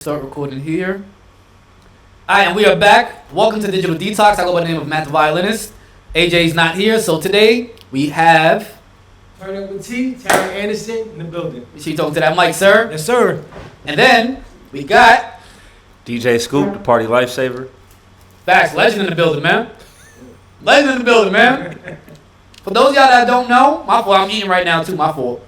Start recording here. Alright, and we are back. Welcome to Digital Detox. I go by the name of Matt the Violinist. AJ's not here, so today we have... Turntable T, Terry Anderson in the building. She talking to that mic, sir. Yes, sir. And then we got... DJ Scoop, the party lifesaver. Facts, legend in the building, man. Legend in the building, man. For those of y'all that don't know, my fault, I'm eating right now too, my fault.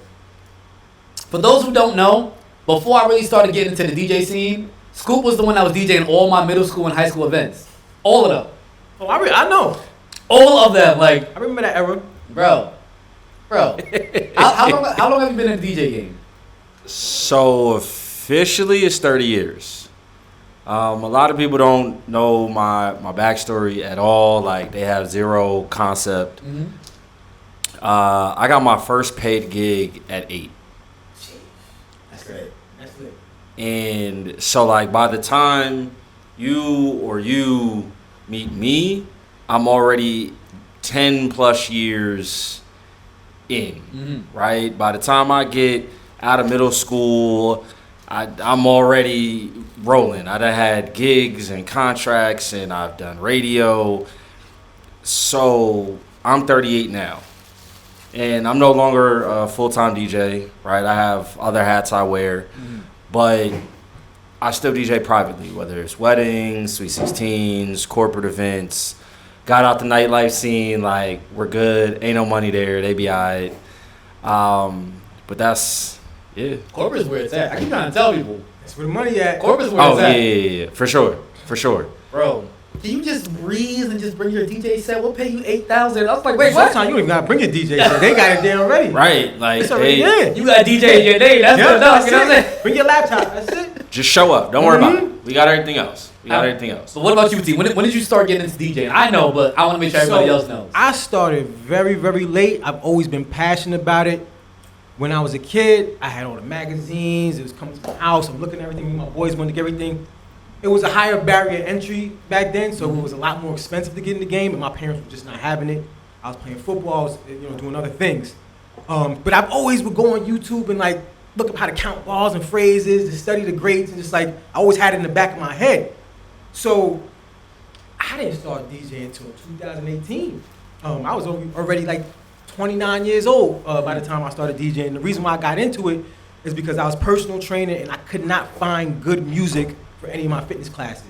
For those who don't know, before I really started getting into the DJ scene, Scoop was the one that was DJing all my middle school and high school events. All of them. Oh, I know. All of them, like... I remember that era. Bro. How long have you been in the DJ game? So officially it's 30 years. A lot of people don't know my backstory at all. Like they have zero concept. Mm-hmm. I got my first paid gig at 8. That's great. That's great. And so like by the time you meet me, I'm already 10 plus years in, right? By the time I get out of middle school, I'm already rolling. I done had gigs and contracts and I've done radio. So I'm 38 now. And I'm no longer a full-time DJ, right? I have other hats I wear, but I still DJ privately, whether it's weddings, sweet 16s, corporate events. Got out the nightlife scene, like, we're good. Ain't no money there. They be all right. But that's, yeah. Corporate's where it's at. I keep trying to tell people. That's where the money at. Corporate's where it's at. Yeah. For sure. Bro, can you just breathe and just bring your DJ set? We'll pay you $8,000. I was like, wait, what? Sometimes you don't even gotta bring your DJ set. They got it there already. Right. Like, It's already there. You got DJ in your name. That's good enough. You know what I'm saying? Bring your laptop. That's it. just show up. Don't worry about it. We got everything else. So what about you, T? When did you start getting into DJing? I know, but I want to make sure everybody else knows. I started very, very late. I've always been passionate about it. When I was a kid, I had all the magazines. It was coming to my house. I'm looking at everything. My boys wanted to get everything. It was a higher barrier entry back then, so it was a lot more expensive to get in the game, and my parents were just not having it. I was playing football, I was doing other things. But I've always would go on YouTube and like look up how to count bars and phrases, to study the greats, and just like I always had it in the back of my head. So I didn't start DJing until 2018. I was already like 29 years old by the time I started DJing. The reason why I got into it is because I was personal trainer and I could not find good music for any of my fitness classes.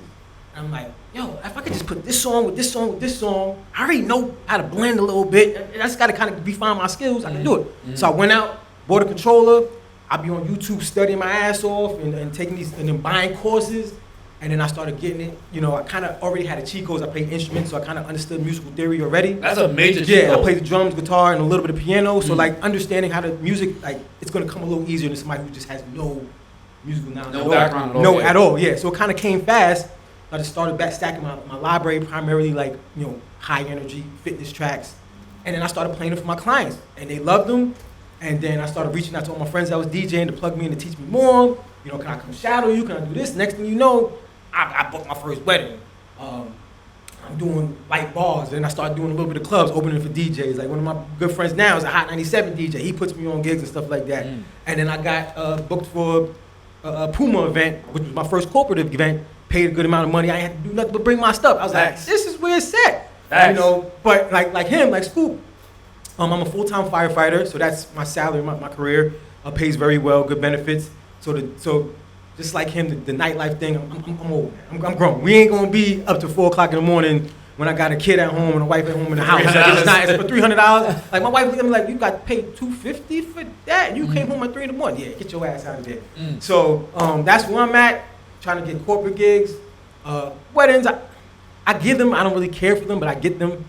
And I'm like, yo, if I could just put this song with this song with this song, I already know how to blend a little bit. I just got to kind of refine my skills. I can do it. So I went out, bought a controller. I'd be on YouTube studying my ass off and taking these and then buying courses. And then I started getting it. I kind of already had a cheat codes. I played instruments, so I kind of understood musical theory already. That's a major cheat code. Yeah, I played the drums, guitar, and a little bit of piano. So like understanding how the music, like it's gonna come a little easier than somebody who just has no musical knowledge. No background at all. No, at all. Yeah. So it kind of came fast. I just started back stacking my library, primarily like high energy fitness tracks, and then I started playing them for my clients, and they loved them. And then I started reaching out to all my friends that was DJing to plug me in to teach me more. Can I come shadow you? Can I do this? Next thing you know, I booked my first wedding. I'm doing light bars. Then I started doing a little bit of clubs, opening for DJs. Like one of my good friends now is a Hot 97 DJ. He puts me on gigs and stuff like that. And then I got booked for a Puma event, which was my first corporate event. Paid a good amount of money. I had to do nothing but bring my stuff. I was like, this is where it's at. But like him, like Scoop, I'm a full-time firefighter, so that's my salary, my career. Pays very well, good benefits. So just like him, the nightlife thing, I'm old. I'm grown. We ain't gonna be up to 4 o'clock in the morning when I got a kid at home and a wife at home in the house. Like, it's for $300. Like my wife looked at me like, you got paid $250 for that? You came home at 3 in the morning. Yeah, get your ass out of there. So that's where I'm at, trying to get corporate gigs, weddings. I give them. I don't really care for them, but I get them,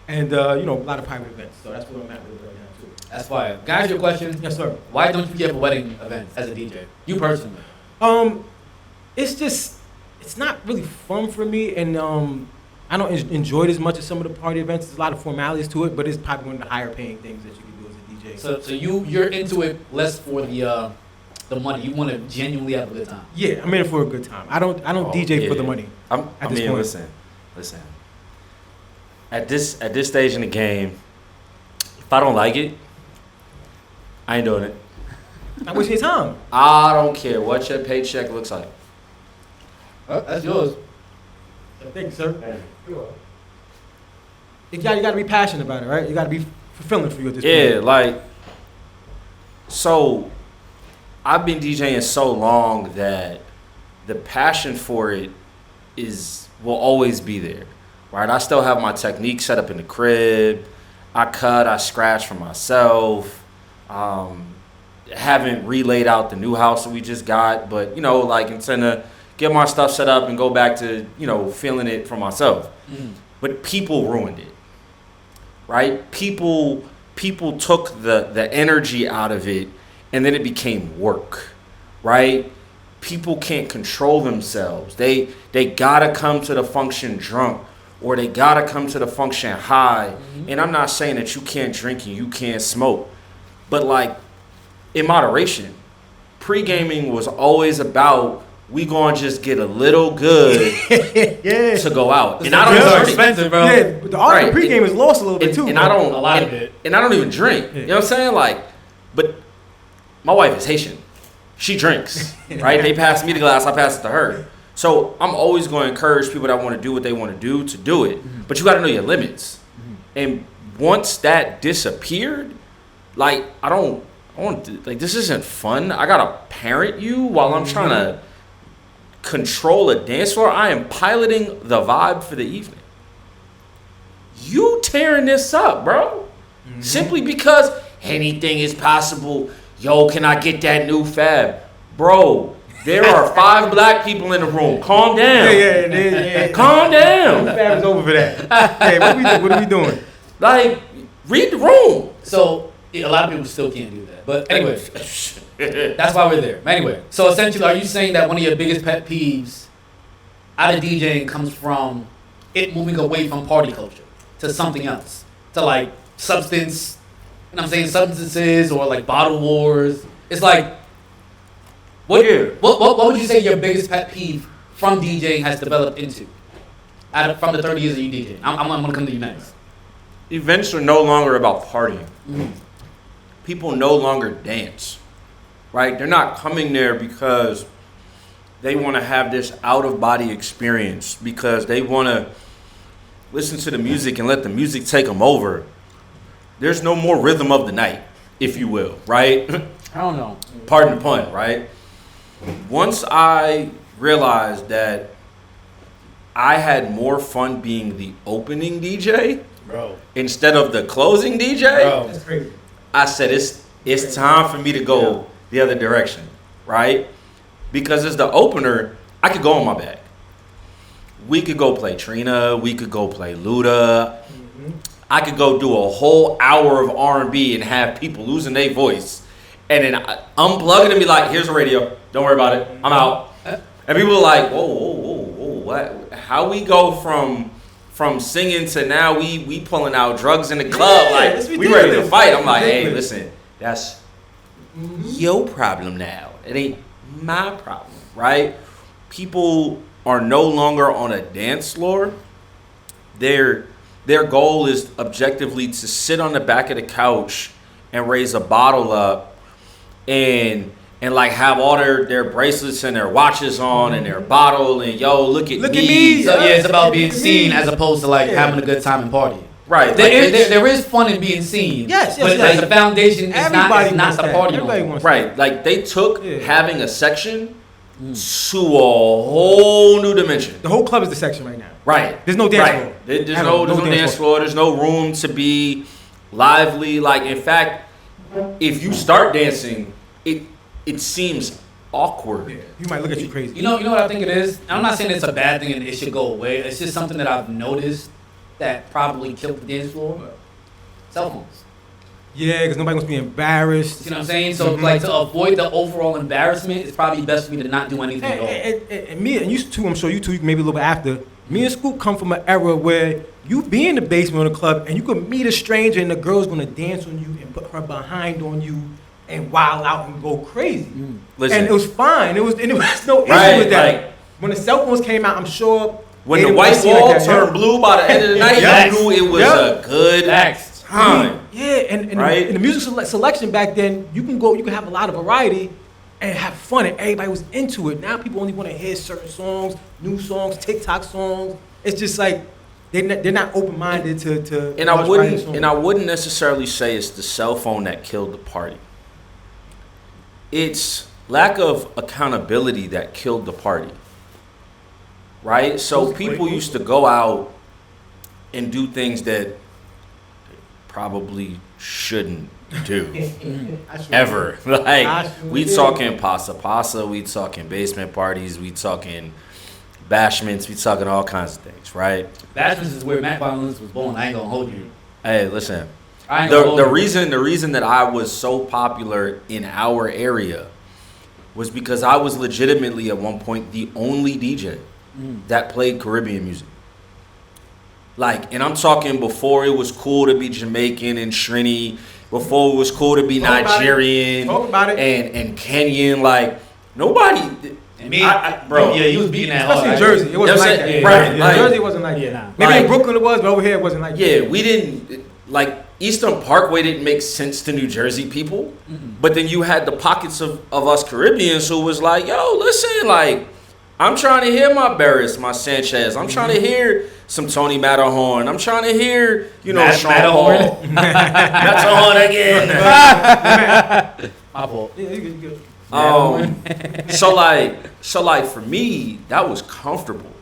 and a lot of private events. So that's where I'm at with it right now too. That's fire. Guys, your question? Yes, sir. Why don't you get wedding events as a DJ? You personally? It's not really fun for me, and I don't enjoy it as much as some of the party events. There's a lot of formalities to it, but it's probably one of the higher paying things that you can do as a DJ. So you're into it less for the money. You want to genuinely have a good time. Yeah, I'm in it for a good time. I don't DJ for the money. Listen. At this stage in the game, if I don't like it, I ain't doing it. Not wasting your time. I don't care what your paycheck looks like. Oh, that's yours. Thank you, sir. You gotta be passionate about it, right? You gotta be fulfilling for you at this point. Yeah, like, so I've been DJing so long that the passion for it will always be there, right? I still have my technique set up in the crib. I cut, I scratch for myself. Haven't relayed out the new house that we just got, but, like, intend to get my stuff set up and go back to, feeling it for myself. But people ruined it, right? People took the energy out of it, and then it became work, right? People can't control themselves. They gotta come to the function drunk, or they gotta come to the function high. And I'm not saying that you can't drink and you can't smoke, but like, in moderation. Pre-gaming was always about, we gonna just get a little good to go out. And I don't It's drink. expensive, bro. Yeah, but the art of pregame is lost a little bit too. And bro. I don't A lot of it. And I don't even drink. You know what I'm saying? Like, but my wife is Haitian. She drinks, right? They pass me the glass, I pass it to her. So I'm always going to encourage people that want to do what they want to do it. But you got to know your limits. And once that disappeared, like, I don't like, this isn't fun. I got to parent you while I'm trying to control a dance floor. I am piloting the vibe for the evening. You tearing this up, bro. Simply because anything is possible. Yo, can I get that new fab? Bro, there are 5 black people in the room. Calm down. Yeah. Calm down. Fab is over for that. Hey, what are we doing? Like, read the room. So a lot of people still can't do that. But anyway, that's why we're there. Anyway, so essentially, are you saying that one of your biggest pet peeves out of DJing comes from it moving away from party culture to something else, to like substances, or like bottle wars? It's like, what would you say your biggest pet peeve from DJing has developed into? From the 30 years of you DJing, I'm gonna come to you next. Events are no longer about partying. People no longer dance, right? They're not coming there because they want to have this out-of-body experience, because they want to listen to the music and let the music take them over. There's no more rhythm of the night, if you will, right? I don't know. Pardon the pun, right? Once I realized that I had more fun being the opening DJ, Bro. instead of the closing DJ, Bro. That's crazy. I said it's time for me to go the other direction, right? Because as the opener, I could go on my bag. We could go play Trina, we could go play Luda. I could go do a whole hour of R&B and have people losing their voice, and then unplug it and be like, here's the radio, don't worry about it, I'm out. And people are like, whoa, what? How we go from singing to now we pulling out drugs in the club, like we ready to fight. I'm like, hey, listen, that's your problem now. It ain't my problem, right? People are no longer on a dance floor. Their goal is objectively to sit on the back of the couch and raise a bottle up and like have all their bracelets and their watches on and their bottle and look at me. So it's about being seen as opposed to like having a good time and partying. Right. There is fun in being seen. Yes, but yes. like the foundation is not wants the that. party. Everybody no more. wants Right. Like they took having a section to a whole new dimension. The whole club is the section right now. Right. There's no dance floor. There's no dance floor. There's no room to be lively. Like, in fact, if you start dancing, it seems awkward. Yeah. You might look at you crazy. You know what I think it is? I'm not saying it's a bad thing and it should go away. It's just something that I've noticed that probably killed the dance floor. Cell phones. Yeah, because nobody wants to be embarrassed. You know what I'm saying? So like to avoid the overall embarrassment, it's probably best for me to not do anything at all. And me and you too, I'm sure you too, maybe a little bit after. Me and Scoop come from an era where you be in the basement of the club and you could meet a stranger and the girl's gonna dance on you and put her behind on you and wild out and go crazy. Listen. And it was fine. It was no issue with that. Like, when the cell phones came out, I'm sure when the white wall turned blue by the end of the night, you knew it was a good time. Yeah, and the music selection back then, you can have a lot of variety, and have fun, and everybody was into it. Now people only want to hear certain songs, new songs, TikTok songs. It's just like they're not open minded to. And I wouldn't necessarily say it's the cell phone that killed the party. It's lack of accountability that killed the party. Right? So people used to go out and do things that probably shouldn't do ever. Like we talking pasa, we talking basement parties, we talking bashments, we talking all kinds of things, right? Bashments is where Matt Violinist was born. I ain't gonna hold you. Hey, listen. The reason that I was so popular in our area was because I was legitimately at one point the only DJ that played Caribbean music. Like, and I'm talking before it was cool to be Jamaican and Trini, before it was cool to be Nigerian and Kenyan. Like, nobody. Bro, yeah, you was beating that. Especially in Jersey, it wasn't like that. Yeah, right. Yeah, Jersey wasn't like that. Maybe in Brooklyn it was, but over here it wasn't like that. Yeah, we didn't like Eastern Parkway didn't make sense to New Jersey people, but then you had the pockets of us Caribbeans who was like, yo, listen, like, I'm trying to hear my Barris, my Sanchez. I'm trying to hear some Tony Matterhorn. I'm trying to hear, Sean Paul. Matterhorn again. My fault. Yeah, you good. So like for me, that was comfortable.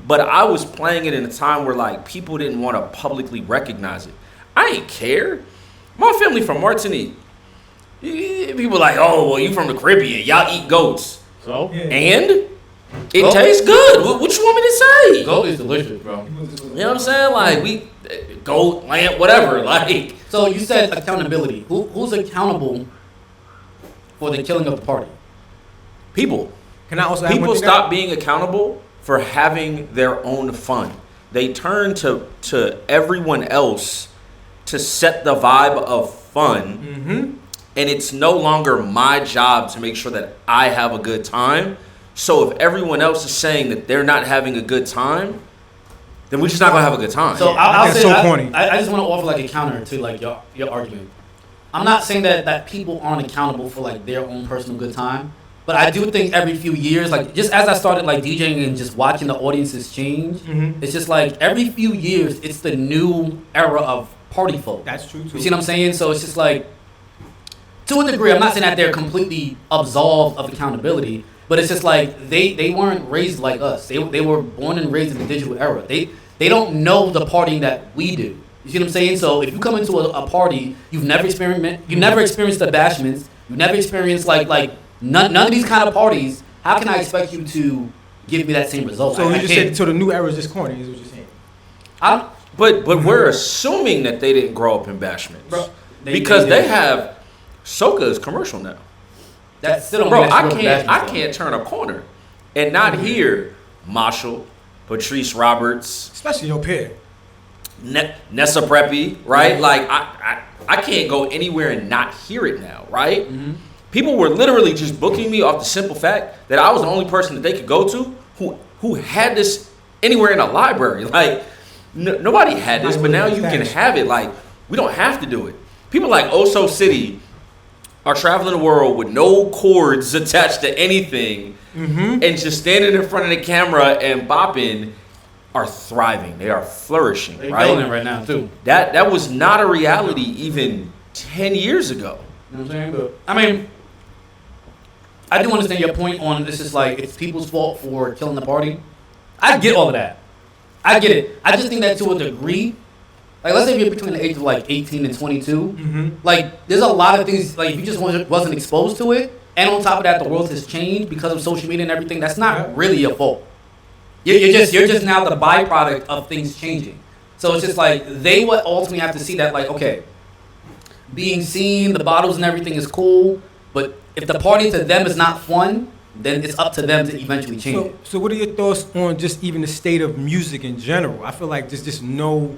But I was playing it in a time where like people didn't want to publicly recognize it. I ain't care. My family from Martinique. People like, oh, well, you from the Caribbean. Y'all eat goats. So? Yeah. And it tastes good. What you want me to say? Goat is delicious, bro. You know what I'm saying? Like, we goat, lamb, whatever. Like, so you said accountability. Who's accountable for the killing of the party? people. Can I also add People one thing stop being accountable for having their own fun. They turn to everyone else to set the vibe of fun. Mm-hmm. And it's no longer my job to make sure that I have a good time. So if everyone else is saying that they're not having a good time, then we're just not gonna have a good time. So I'll say, corny. I just want to offer like a counter to like your argument. I'm not saying that people aren't accountable for like their own personal good time, but I do think every few years, like just as I started like DJing and just watching the audiences change, it's just like every few years it's the new era of party folk. That's true too. You see what I'm saying? So it's just like, to a degree, I'm not saying that they're completely absolved of accountability, but it's just like they weren't raised like us. They were born and raised in the digital era. They don't know the partying that we do. You see what I'm saying? So if you come into a party, you've never experienced the bashments, you've never experienced like none of these kind of parties. How can I expect you to give me that same result? So you just said so the new era is just corny, is what you're saying. But we're assuming that they didn't grow up in bashments. Bro, because they have Soca is commercial now. That still don't Bro, mean I can't turn a corner and not hear Marshall, Patrice Roberts, Especially your peer. Nessa Preppy, right? Like I can't go anywhere and not hear it now, right? People were literally just booking me off the simple fact that I was the only person that they could go to who had this anywhere in a library. Like nobody had this, but now you can have it. Like we don't have to do it. People like Oso City are traveling the world with no cords attached to anything and just standing in front of the camera and bopping are thriving. They are flourishing, They're right? killing it right now too. That was not a reality even 10 years ago. You know what I'm saying? But I mean, I do understand your point on this is like it's people's fault for killing the party. I get all of that. I get it. I just think that to a degree, like let's say if you're between the age of like 18 and 22, like there's a lot of things like if you just wasn't exposed to it, and on top of that the world has changed because of social media and everything. That's not really your fault. You're just now the byproduct of things changing. So it's just like they would ultimately have to see that like okay, being seen, the bottles and everything is cool, but if the party to them is not fun, then it's up to them to eventually change it. So what are your thoughts on just even the state of music in general? I feel like there's just no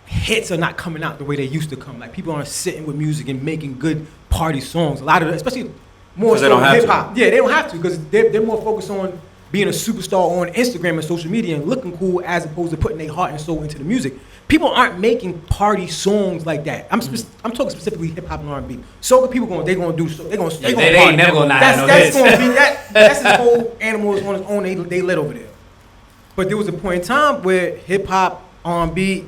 hits are not coming out the way they used to come. Like people aren't sitting with music and making good party songs. A lot of it, especially more so hip hop. Yeah, they don't have to because they're more focused on being a superstar on Instagram and social media and looking cool as opposed to putting their heart and soul into the music. People aren't making party songs like that. I'm talking specifically hip hop and R&B. Soca people they gonna ain't never gonna not have no that's hits. gonna be that's his whole animal is on his own. They lit over there. But there was a point in time where hip hop, R&B,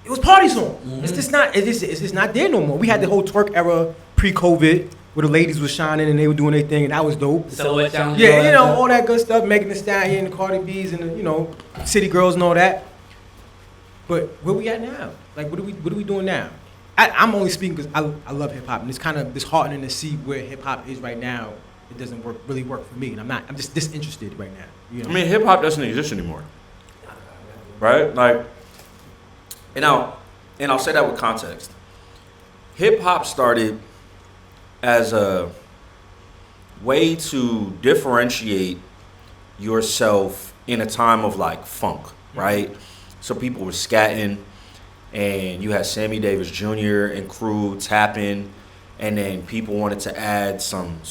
it was party song. It's just not there no more. We had the whole twerk era pre-COVID where the ladies were shining and they were doing their thing and that was dope. Silhouette challenge. Yeah, you know, all that good stuff, Megan Thee Stallion, the Cardi B's and the, you know, City Girls and all that. But where we at now? Like what are we doing now? I'm only speaking because I love hip hop and it's kind of disheartening to see where hip hop is right now. It doesn't really work for me and I'm just disinterested right now. You know? I mean, hip hop doesn't exist anymore, right? Like, and I'll say that with context. Hip hop started as a way to differentiate yourself in a time of like funk, right? So people were scatting, and you had Sammy Davis Jr. and crew tapping, and then people wanted to add some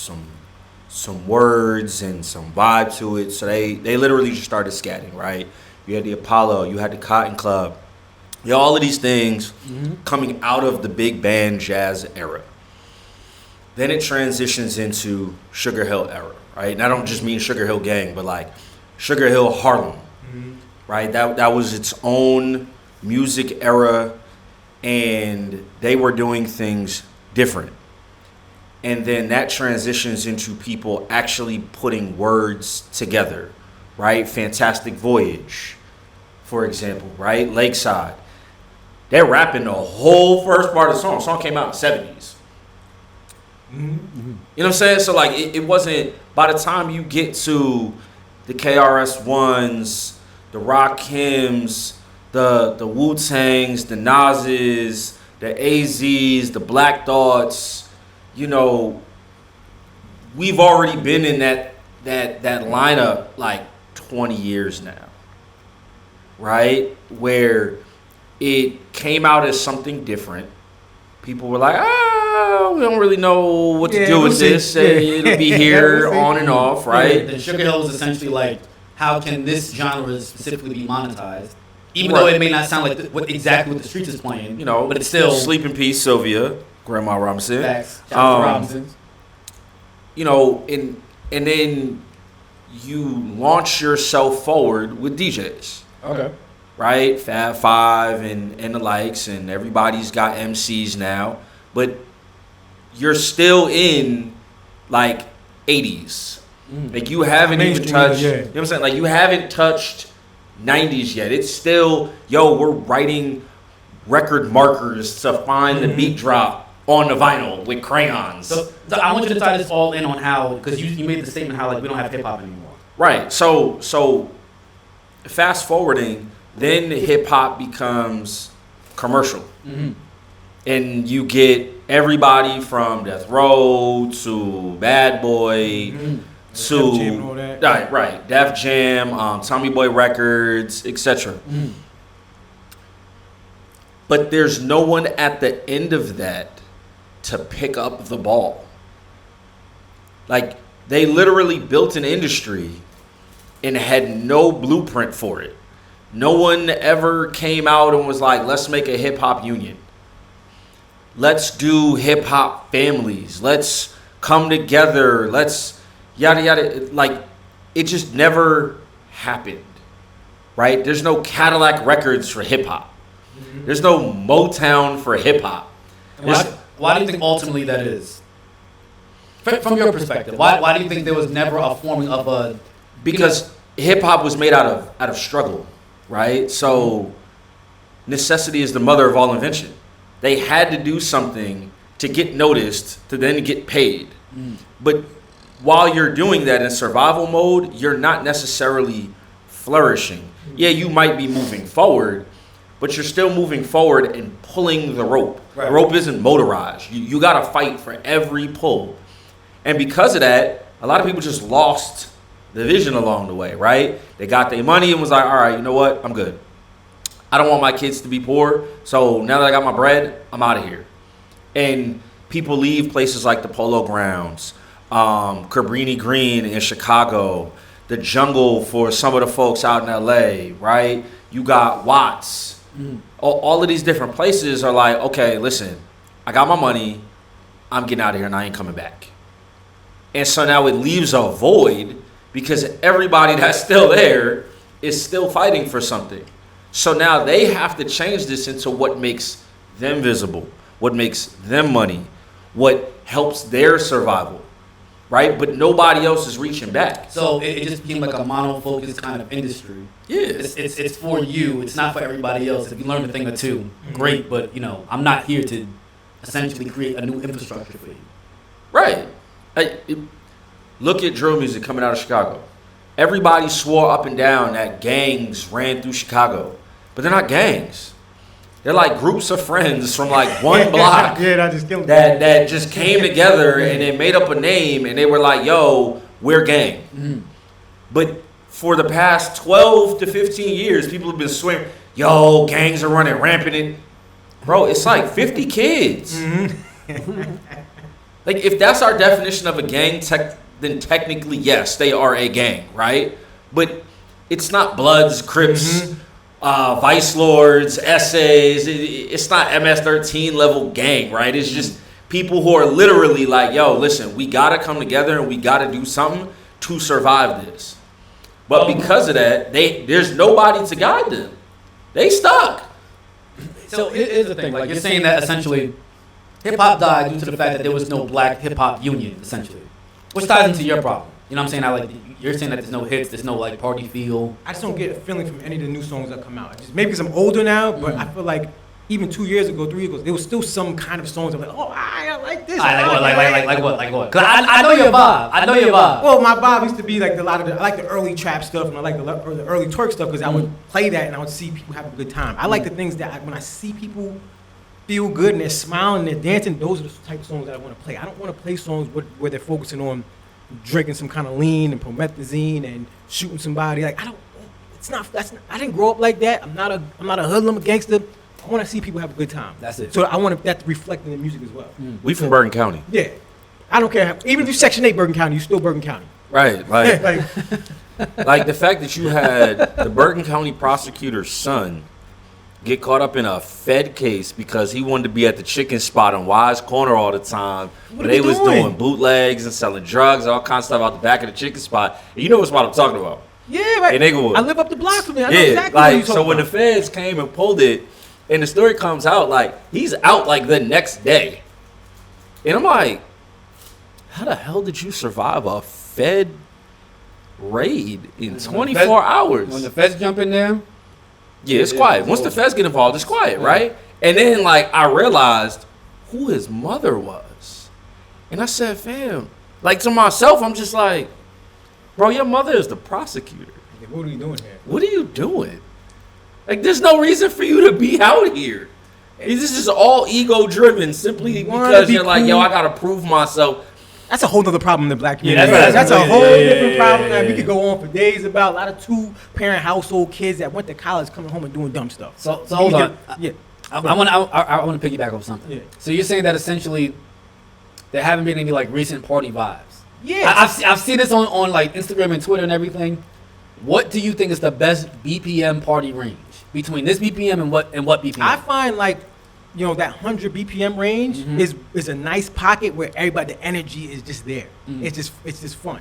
words and some vibe to it. So they literally just started scatting, right? You had the Apollo, you had the Cotton Club, you know, all of these things coming out of the big band jazz era. Then it transitions into Sugar Hill era, right? And I don't just mean Sugar Hill Gang, but like Sugar Hill Harlem, right? That was its own music era, and they were doing things different. And then that transitions into people actually putting words together, right? Fantastic Voyage, for example, right? Lakeside. They're rapping the whole first part of the song. The song came out in the 70s. You know what I'm saying? So like it wasn't, by the time you get to the KRS-Ones, the Rakims, the Wu-Tangs, the Nas's, the AZs, the Black Thoughts, you know, we've already been in that lineup like 20 years now, right? Where it came out as something different. People were like, we don't really know what to do with this. It'll be here on and off, right? The Sugar Hill was essentially like, how can this genre specifically be monetized? Even though it may not sound like exactly what the streets is playing, you know, but it's still... Sleep in peace, Sylvia, Grandma Robinson. Facts. Shout out to Robinson. You know, and then you launch yourself forward with DJs. Okay. Right? Fab Five and the likes, and everybody's got MCs now. But you're still in, like, 80s. Like, you haven't even touched... You know what I'm saying? Like, you haven't touched 90s yet. It's still, we're writing record markers to find the beat drop on the vinyl with crayons. So I want you to tie this all in on how, because you made the statement how like we don't have hip hop anymore. Right. So fast forwarding, then hip hop becomes commercial, and you get everybody from Death Row to Bad Boy to right, Def Jam, Tommy Boy Records, etc. But there's no one at the end of that to pick up the ball. Like, they literally built an industry and had no blueprint for it. No one ever came out and was like, let's make a hip hop union. Let's do hip hop families. Let's come together. Let's yada yada. Like, it just never happened, right? There's no Cadillac Records for hip hop. There's no Motown for hip hop. Why do you think ultimately that is? From your perspective, why do you think there was never a forming of a? Because hip hop was made out of struggle, right? So necessity is the mother of all invention. They had to do something to get noticed, to then get paid. But while you're doing that in survival mode, you're not necessarily flourishing. Yeah, you might be moving forward, but you're still moving forward and pulling the rope. Right. The rope isn't motorized. You got to fight for every pull. And because of that, a lot of people just lost the vision along the way, right? They got their money and was like, all right, you know what? I'm good. I don't want my kids to be poor. So now that I got my bread, I'm out of here. And people leave places like the Polo Grounds, Cabrini Green in Chicago, the jungle for some of the folks out in LA, right? You got Watts. All of these different places are like, okay, listen, I got my money, I'm getting out of here and I ain't coming back. And so now it leaves a void because everybody that's still there is still fighting for something. So now they have to change this into what makes them visible, what makes them money, what helps their survival, right? But nobody else is reaching back. So it just became like a mono-focused kind of industry. Yeah. It's for you. It's not for everybody else. If you learn a thing or two, great. But, you know, I'm not here to essentially create a new infrastructure for you. Right. Look at drill music coming out of Chicago. Everybody swore up and down that gangs ran through Chicago. But they're not gangs. They're like groups of friends from like one block that just came together and they made up a name and they were like, yo, we're gang. Mm-hmm. But for the past 12 to 15 years, people have been swearing, yo, gangs are running rampant. Bro, it's like 50 kids. Mm-hmm. Like, if that's our definition of a gang, then technically, yes, they are a gang, right? But it's not Bloods, Crips, Vice Lords, Essays. It's not MS-13 level gang, right? It's just people who are literally like, yo, listen, we got to come together and we got to do something to survive this. But because of that, there's nobody to guide them. They stuck. So here's the thing. Like, you're saying that essentially hip-hop died due to the fact that there was no black hip-hop union, essentially. Which ties into your problem. You know what I'm saying? Like, you're saying that there's no hits, there's no, like, party feel. I just don't get a feeling from any of the new songs that come out. Maybe because I'm older now, but I feel like even 2 years ago, 3 years ago, there was still some kind of songs I'm like, oh, I like this. Like what? Because I know your vibe. I know your vibe. Well, my vibe used to be like I like the early trap stuff and I like the early twerk stuff because I would play that and I would see people having a good time. I like the things that when I see people feel good and they're smiling and they're dancing, those are the type of songs that I want to play. I don't want to play songs where they're focusing on drinking some kind of lean and promethazine and shooting somebody. Like, I didn't grow up like that. I'm not a hoodlum, a gangster. I want to see people have a good time. That's it. So I want that to reflect in the music as well. We from Bergen County. Yeah. I don't care. Even if you're Section 8 Bergen County, you're still Bergen County. Right. Like, like the fact that you had the Bergen County prosecutor's son get caught up in a Fed case because he wanted to be at the chicken spot on Wise Corner all the time. But they was doing bootlegs and selling drugs, all kinds of stuff out the back of the chicken spot. And you know what spot I'm talking about. Yeah, right. I live up the block from there. I know exactly what you're talking about. When the feds came and pulled it, and the story comes out, like, he's out, like, the next day. And I'm like, how the hell did you survive a Fed raid in 24 hours? When the feds jump in there? Yeah, it's quiet. Once the feds get involved, it's quiet, right? And then, like, I realized who his mother was. And I said, fam, like, to myself, I'm just like, bro, your mother is the prosecutor. Yeah, what are you doing here? What are you doing? Like, there's no reason for you to be out here. This is all ego-driven simply because you're like, yo, I got to prove myself. That's a whole other problem in the black community. Yeah, that's a whole different problem that we could go on for days about. A lot of two-parent household kids that went to college coming home and doing dumb stuff. So hold on. Yeah. I want to piggyback off something. Yeah. So you're saying that essentially there haven't been any, like, recent party vibes. Yeah. I've seen this on like Instagram and Twitter and everything. What do you think is the best BPM party range between this BPM and what BPM? I find, like, you know, that 100 BPM range is a nice pocket where everybody, the energy is just there. It's just fun.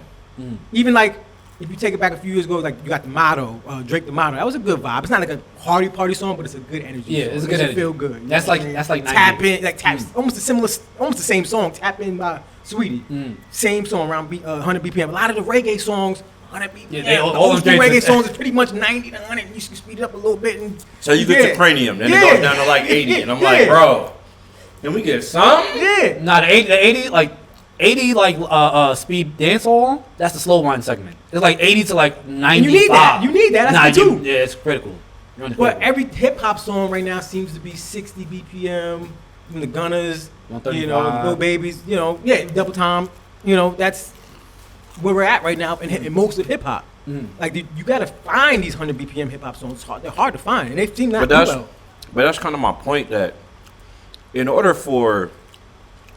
Even like if you take it back a few years ago, like you got the Motto, Drake the Motto. That was a good vibe. It's not like a party song, but it's a good energy. Yeah, song. it's a good energy. Feel good. That's like Tap In, like Tap, almost the same song. Tap In by Sweetie. Same song around 100 BPM. A lot of the reggae songs. 100 BPM. Yeah, all old school reggae songs is pretty much 90 to 100. You can speed it up a little bit. And, so you get to cranium, then it goes down to like 80. And I'm like, bro, can we get some? Yeah. Nah, the 80 like speed dancehall, that's the slow wine segment. It's like 80 to like 95. You need that. That's good too. Yeah, it's critical. But every hip hop song right now seems to be 60 BPM. Even the Gunners, you know, Lil Babies, you know, Double Time. You know, that's where we're at right now in most of hip hop. Like you gotta find these 100 BPM hip hop songs. They're hard to find, and they seem not too well. But that's kind of my point, that in order for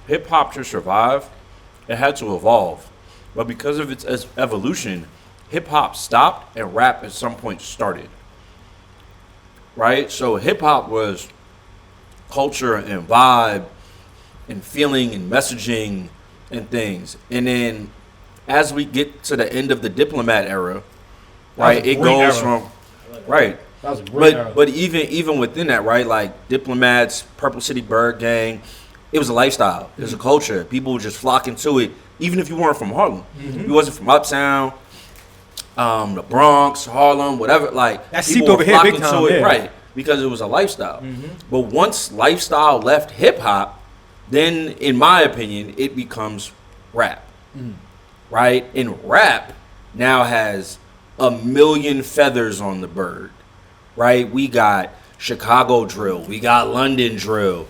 hip hop to survive, it had to evolve. But because of its evolution, hip hop stopped and rap at some point started. Right? So hip hop was culture and vibe and feeling and messaging and things. And then as we get to the end of the Diplomat era, right, it goes from right. That was a great era. But even within that, right, like Diplomats, Purple City Bird Gang, it was a lifestyle. It was a culture. People would just flock into it, even if you weren't from Harlem. You wasn't from Uptown, the Bronx, Harlem, whatever. Like That people seeped would over here flock big into time, it, yeah. right? Because it was a lifestyle. But once lifestyle left hip hop, then in my opinion, it becomes rap. Right? And rap now has a million feathers on the bird. Right? We got Chicago drill, we got London drill,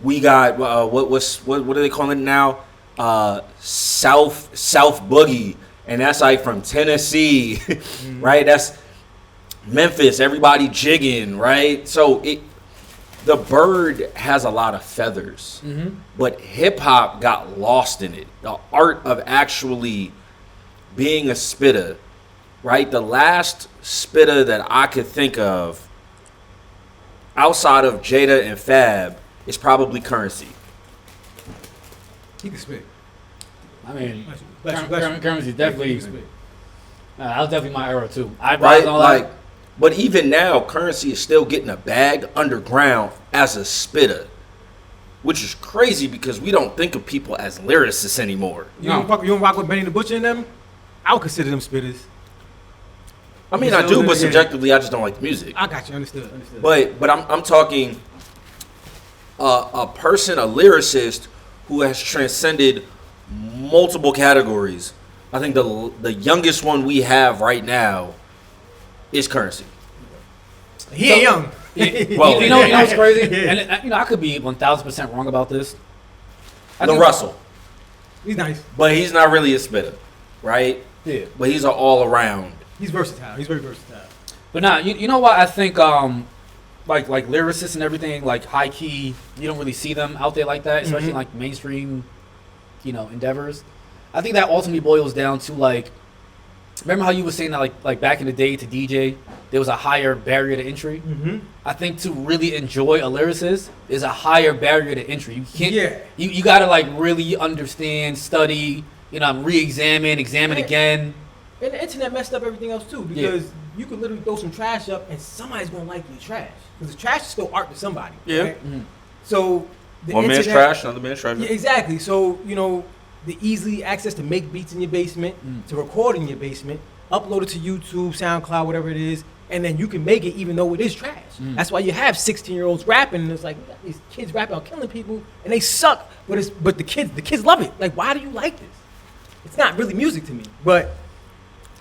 we got what are they calling it now? South boogie, and that's like from Tennessee, right? That's Memphis, everybody jigging, right? So the bird has a lot of feathers, but hip hop got lost in it. The art of actually being a spitter, right? The last spitter that I could think of outside of Jada and Fab is probably Currency. He can spit. I mean, Bless you. Currency definitely. That was definitely my era too. Right? Like, but even now, Currency is still getting a bag underground as a spitter, which is crazy because we don't think of people as lyricists anymore. You don't rock with Benny the Butcher and them? I would consider them spitters. I mean, I do, but subjectively, I just don't like the music. I got you. Understood. But I'm talking a person, a lyricist who has transcended multiple categories. I think the youngest one we have right now is Currency. He ain't young. Well, you know what's crazy? And I could be 1,000% wrong about this. Russell, He's nice. but he's not really a spitter, right? Yeah. But he's an all around. He's versatile. He's very versatile. But nah, you know what I think like lyricists and everything, like high key, you don't really see them out there like that, especially in like mainstream, endeavors. I think that ultimately boils down to like, remember how you were saying that like back in the day to DJ there was a higher barrier to entry. I think to really enjoy a lyricist is a higher barrier to entry. You can't. Yeah. You gotta like really understand, study, re-examine, examine again. And the internet messed up everything else too, because you could literally throw some trash up and somebody's gonna like your trash, because the trash is still art to somebody. Yeah. Right? So the One man's internet- trash, another man's treasure. Yeah, exactly. So the easy access to make beats in your basement, to record in your basement, upload it to YouTube, SoundCloud, whatever it is, and then you can make it even though it is trash. That's why you have 16-year-olds rapping, and it's like, we got these kids rapping on killing people, and they suck. But the kids love it. Like, why do you like this? It's not really music to me, but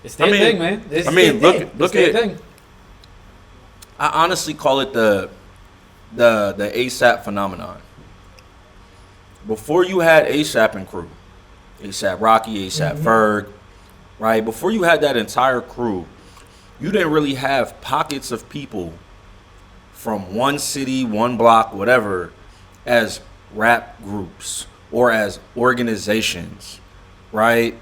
It's their thing, man. It's look their at. thing. I honestly call it the ASAP phenomenon. Before you had ASAP and crew, ASAP Rocky, ASAP Ferg, right? Before you had that entire crew, you didn't really have pockets of people from one city, one block, whatever, as rap groups or as organizations, right?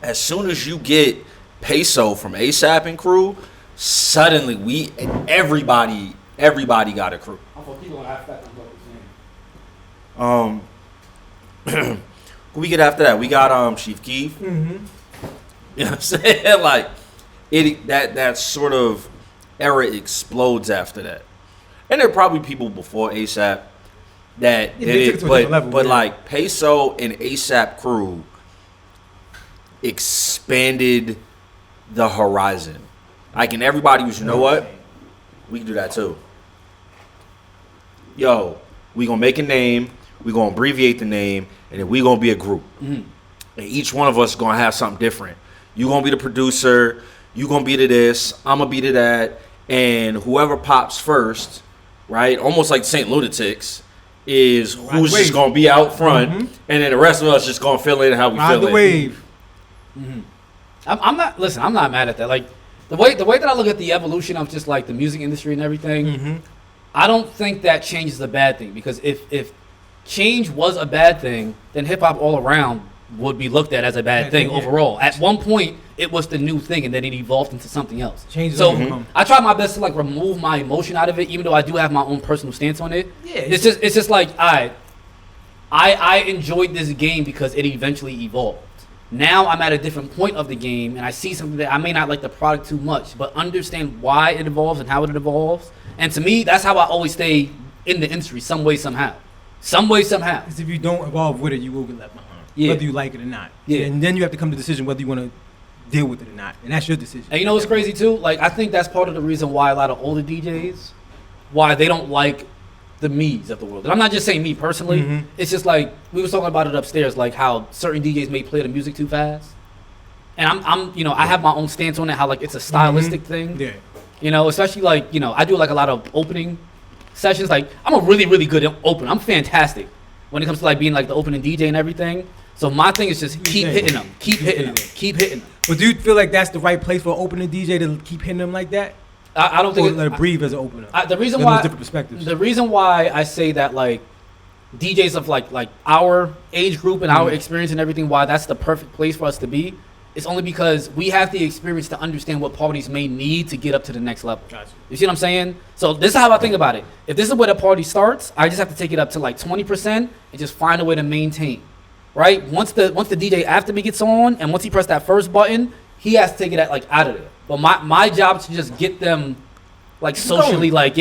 As soon as you get Peso from ASAP and crew, suddenly everybody got a crew. Who we get after that? We got Chief Keef. You know what I'm saying? Like that sort of era explodes after that. And there are probably people before ASAP that they did took it it, to a different level, but yeah. like Peso and ASAP crew expanded the horizon. Like, and everybody was, you know what? We can do that too. Yo, we gonna make a name, we gonna abbreviate the name, and then we gonna be a group. And each one of us gonna have something different. You gonna be the producer, you gonna be to this, I'm gonna be to that, and whoever pops first, right? Almost like Saint Lunatics, is who's just gonna be out front, and then the rest of us just gonna fill in how we ride feel the it. wave. I'm not mad at that. Like the way that I look at the evolution of just like the music industry and everything, I don't think that change is a bad thing, because if change was a bad thing, then hip hop all around would be looked at as a bad thing overall. At one point, it was the new thing, and then it evolved into something else. So I try my best to like remove my emotion out of it, even though I do have my own personal stance on it. Yeah, it's just like I enjoyed this game because it eventually evolved. Now I'm at a different point of the game, and I see something that I may not like the product too much, but understand why it evolves and how it evolves. And to me, that's how I always stay in the industry, some way, somehow. Some way, somehow. Because if you don't evolve with it, you will get left behind. Yeah. Whether you like it or not. Yeah. And then you have to come to the decision whether you want to deal with it or not. And that's your decision. And you know what's crazy too? Like, I think that's part of the reason why a lot of older DJs, why they don't like the me's of the world. And I'm not just saying me personally. Mm-hmm. It's just like, we was talking about it upstairs, like how certain DJs may play the music too fast. And I'm you know, I have my own stance on it, how like it's a stylistic thing. Yeah. You know, especially like, you know, I do like a lot of opening sessions. Like, I'm a really, really good opener. I'm fantastic when it comes to like being like the opening DJ and everything. So my thing is just keep hitting them, keep hitting them, keep hitting them. But do you feel like that's the right place for an opening DJ to keep hitting them like that? I don't think or let it breathe as an opener. The reason Let why those different perspectives. the reason why I say that like DJs of like our age group and our experience and everything, why that's the perfect place for us to be, is only because we have the experience to understand what parties may need to get up to the next level. Gotcha. You see what I'm saying? So this is how I think about it. If this is where the party starts, I just have to take it up to like 20% and just find a way to maintain. Right? Once the DJ after me gets on, and once he pressed that first button, he has to take it like out of there. But my job is to just get them like socially like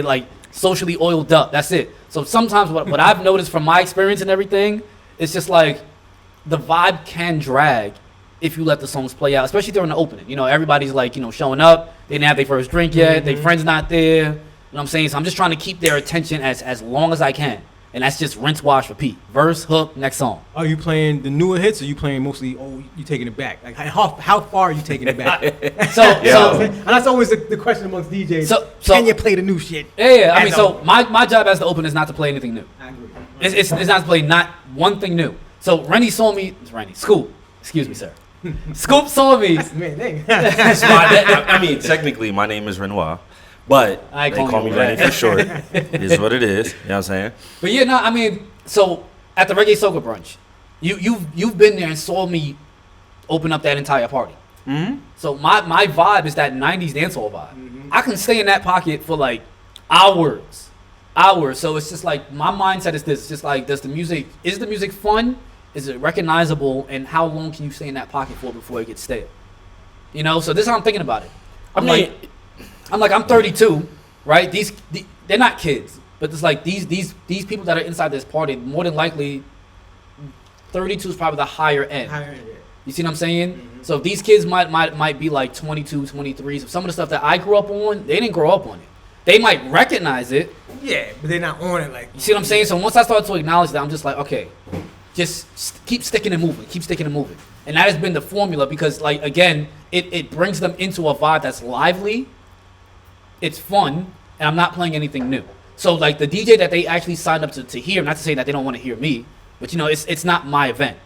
like socially oiled up. That's it. So sometimes what I've noticed from my experience and everything, it's just like the vibe can drag if you let the songs play out, especially during the opening. You know, everybody's like, you know, showing up. They didn't have their first drink yet. Their friend's not there. You know what I'm saying? So I'm just trying to keep their attention as long as I can. And that's just rinse, wash, repeat. Verse, hook, next song. Are you playing the newer hits, or you playing mostly, you taking it back? Like, how far are you taking it back? And that's always the question amongst DJs. So can you play the new shit? Yeah. I mean, so my job as the opener is not to play anything new. I agree. It's not to play not one thing new. So Rennie saw me, Scoop, excuse me, sir. Scoop saw me. That's the main thing. I mean, technically, my name is Renoir, but I they call me Rennie for short. It is what it is. You know what I'm saying? But yeah, no, I mean, so at the Reggae Soca Brunch, you've been there and saw me open up that entire party. Mm-hmm. So my vibe is that 90s dancehall vibe. I can stay in that pocket for like hours. So it's just like, my mindset is this, it's just like, is the music fun? Is it recognizable? And how long can you stay in that pocket for before it gets stale? You know, so this is how I'm thinking about it. I'm 32, right? They're not kids, but it's like these people that are inside this party, more than likely 32 is probably the higher end. You see what I'm saying? Mm-hmm. So these kids might be like 22, 23. So some of the stuff that I grew up on, they didn't grow up on it. They might recognize it. Yeah, but they're not on it like. You see what I'm saying? So once I started to acknowledge that, I'm just like, okay, just keep sticking and moving. And that has been the formula, because like, again, it brings them into a vibe that's lively, it's fun, and I'm not playing anything new. So like the DJ that they actually signed up to hear, not to say that they don't want to hear me, but you know, it's not my event.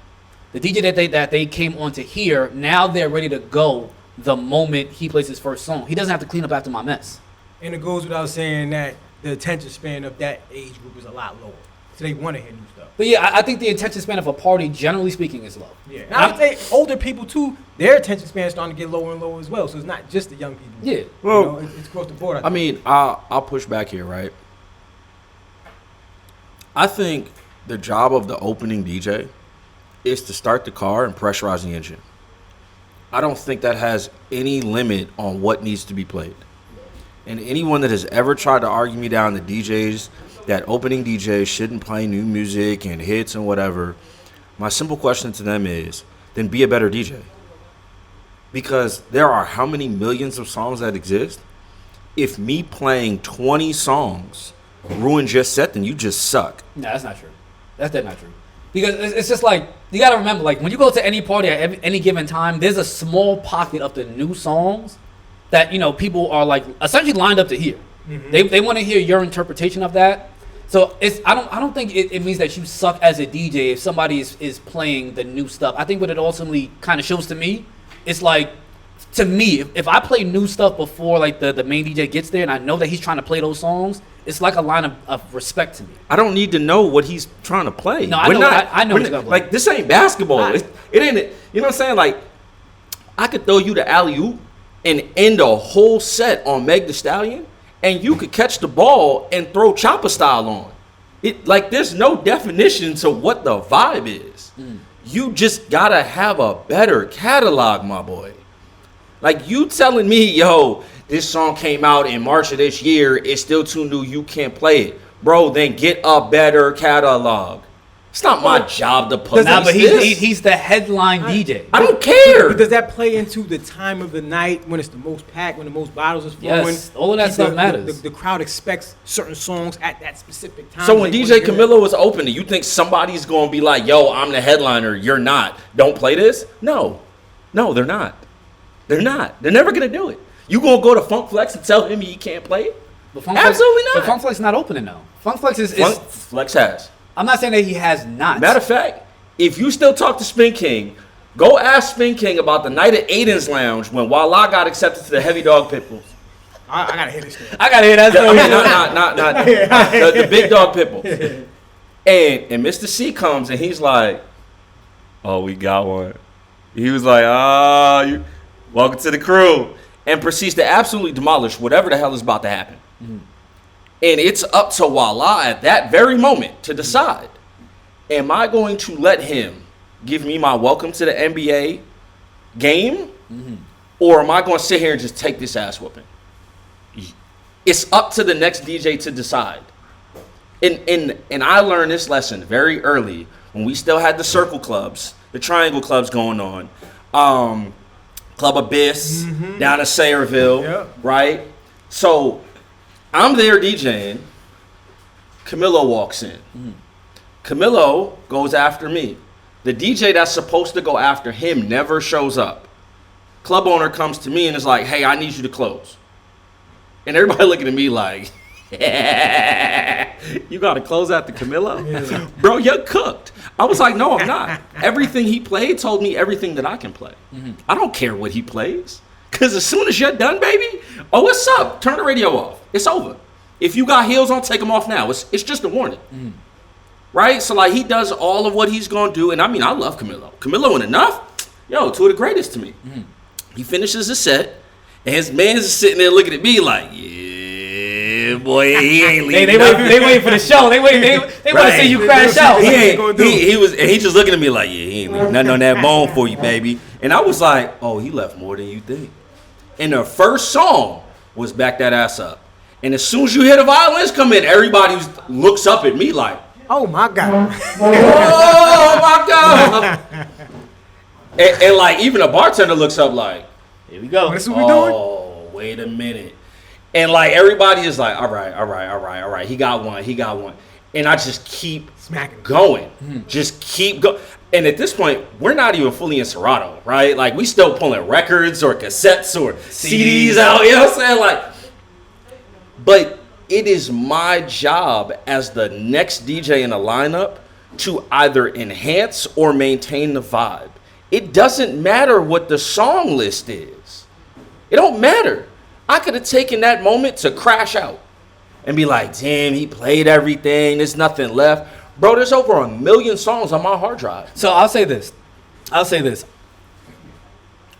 The DJ that they came on to hear, now they're ready to go the moment he plays his first song. He doesn't have to clean up after my mess. And it goes without saying that the attention span of that age group is a lot lower. So they want to hear new stuff. But yeah, I think the attention span of a party, generally speaking, is low. Yeah. And I would say older people too, their attention span is starting to get lower and lower as well. So it's not just the young people. Yeah. Well, you know, it's across the board. I mean, I'll push back here, right? I think the job of the opening DJ is to start the car and pressurize the engine. I don't think that has any limit on what needs to be played. And anyone that has ever tried to argue me down, the DJs, that opening DJs shouldn't play new music and hits and whatever, my simple question to them is, then be a better DJ. Because there are how many millions of songs that exist? If me playing 20 songs ruins your set, then you just suck. No, that's not true. That's dead not true. Because it's just like, you got to remember, like, when you go to any party at any given time, there's a small pocket of the new songs that, you know, people are like essentially lined up to hear. Mm-hmm. They want to hear your interpretation of that. So I don't think it means that you suck as a DJ if somebody is playing the new stuff. I think what it ultimately kind of shows to me, it's like to me, if I play new stuff before like the main DJ gets there, and I know that he's trying to play those songs, it's like a line of respect to me. I don't need to know what he's trying to play. No, I know. I know what he's gonna play. Like, this ain't basketball. It ain't. You know what I'm saying? Like, I could throw you the alley oop and end a whole set on Meg Thee Stallion, and you could catch the ball and throw chopper style on. It like there's no definition to what the vibe is. You just gotta have a better catalog, my boy. Like, you telling me, yo, this song came out in March of this year, it's still too new, you can't play it. Bro, then get a better catalog. It's not my job to police Nah, but this. he's the headline DJ. I don't care. But does that play into the time of the night when it's the most packed, when the most bottles is flowing? Yes, all of that stuff matters. The crowd expects certain songs at that specific time. So when DJ Camilo is opening, you think somebody's going to be like, yo, I'm the headliner, you're not. Don't play this? No, they're not. They're not. They're never going to do it. You going to go to Funk Flex and tell him he can't play it? Absolutely not. But Funk Flex is not opening, though. Funk Flex is... Funk Flex has. I'm not saying that he has not. Matter of fact, if you still talk to Spin King, go ask Spin King about the night at Aiden's Lounge when Walla got accepted to the Heavy Dog Pitbulls. I gotta hear this. I gotta hear that. Not the Big Dog Pitbulls. And Mr. C comes and he's like, "Oh, we got one." He was like, "Oh, welcome to the crew," and proceeds to absolutely demolish whatever the hell is about to happen. Mm-hmm. And it's up to Walla at that very moment to decide, am I going to let him give me my welcome to the NBA game, or am I going to sit here and just take this ass whooping? It's up to the next DJ to decide. And I learned this lesson very early when we still had the circle clubs, the triangle clubs going on. Club Abyss, down in Sayreville, right? So I'm there DJing. Camilo walks in. Camilo goes after me. The DJ that's supposed to go after him never shows up. Club owner comes to me and is like, "Hey, I need you to close." And everybody looking at me like, "You got to close after Camilo?" Yeah. Bro, you're cooked. I was like, "No, I'm not." Everything he played told me everything that I can play. I don't care what he plays. Because as soon as you're done, baby, oh, what's up? Turn the radio off. It's over. If you got heels on, take them off now. It's just a warning. Right? So, like, he does all of what he's going to do. And, I mean, I love Camilo. Camilo and Enough, yo, two of the greatest to me. He finishes his set, and his man's is sitting there looking at me like, yeah, boy, he ain't leaving. They wait for the show. They want to see you crash out. He just looking at me like, yeah, he ain't leaving nothing on that bone for you, baby. And I was like, oh, he left more than you think. And the first song was Back That Ass Up. And as soon as you hear the violins come in, everybody looks up at me like, oh my God. Oh my God. and like, even a bartender looks up like, here we go. That's what we doing? Oh, wait a minute. And like, everybody is like, all right. He got one. And I just keep smacking going. Just keep going. And at this point, we're not even fully in Serato, right? Like, we still pulling records or cassettes or CDs out, you know what I'm saying? Like, but it is my job as the next DJ in the lineup to either enhance or maintain the vibe. It doesn't matter what the song list is. It don't matter. I could have taken that moment to crash out and be like, damn, he played everything. There's nothing left. Bro, there's over 1 million songs on my hard drive. So I'll say this. I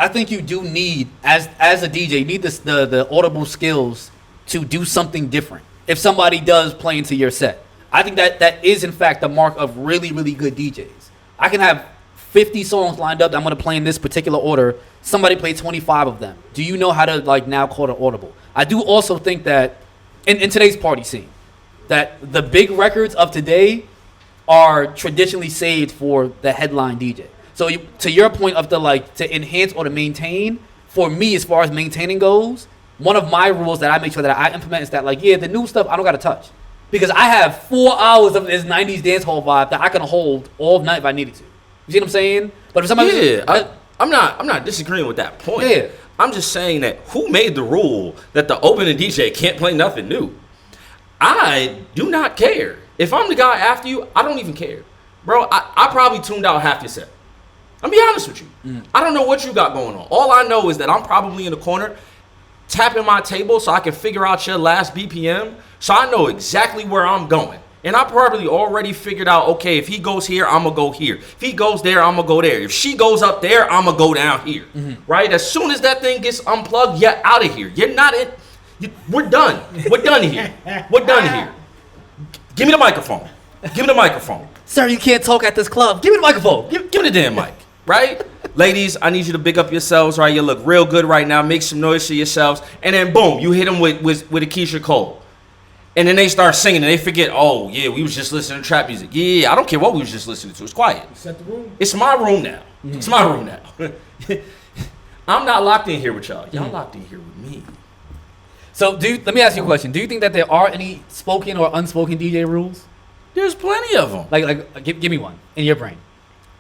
think you do need, as a DJ, you need the audible skills to do something different. If somebody does play into your set, I think that is in fact the mark of really, really good DJs. I can have 50 songs lined up that I'm going to play in this particular order. Somebody play 25 of them. Do you know how to like now call it audible? I do also think that in today's party scene, that the big records of today are traditionally saved for the headline DJ. So to your point of to enhance or to maintain, for me, as far as maintaining goes, one of my rules that I make sure that I implement is that the new stuff I don't got to touch. Because I have 4 hours of this 90s dance hall vibe that I can hold all night if I needed to. You see what I'm saying? But if somebody I'm not disagreeing with that point. Yeah. I'm just saying that who made the rule that the opening DJ can't play nothing new? I do not care. If I'm the guy after you, I don't even care. Bro, I probably tuned out half your set. I'm be honest with you. I don't know what you got going on. All I know is that I'm probably in the corner tapping my table so I can figure out your last BPM, so I know exactly where I'm going. And I probably already figured out, okay, if he goes here, I'm going to go here. If he goes there, I'm going to go there. If she goes up there, I'm going to go down here. Right? As soon as that thing gets unplugged, you're out of here. You're not in. We're done. We're done here. We're done here. Give me the microphone. Give me the microphone. Sir, you can't talk at this club. Give me the microphone. Give me the damn mic. Right? Ladies, I need you to big up yourselves, right? You look real good right now. Make some noise for yourselves. And then, boom, you hit them with a Keisha Cole. And then they start singing and they forget, oh, yeah, we was just listening to trap music. Yeah, I don't care what we was just listening to. It's quiet. Set the room. It's my room now. It's my room now. I'm not locked in here with y'all. Y'all locked in here with me. So let me ask you a question. Do you think that there are any spoken or unspoken DJ rules? There's plenty of them. Like give me one in your brain.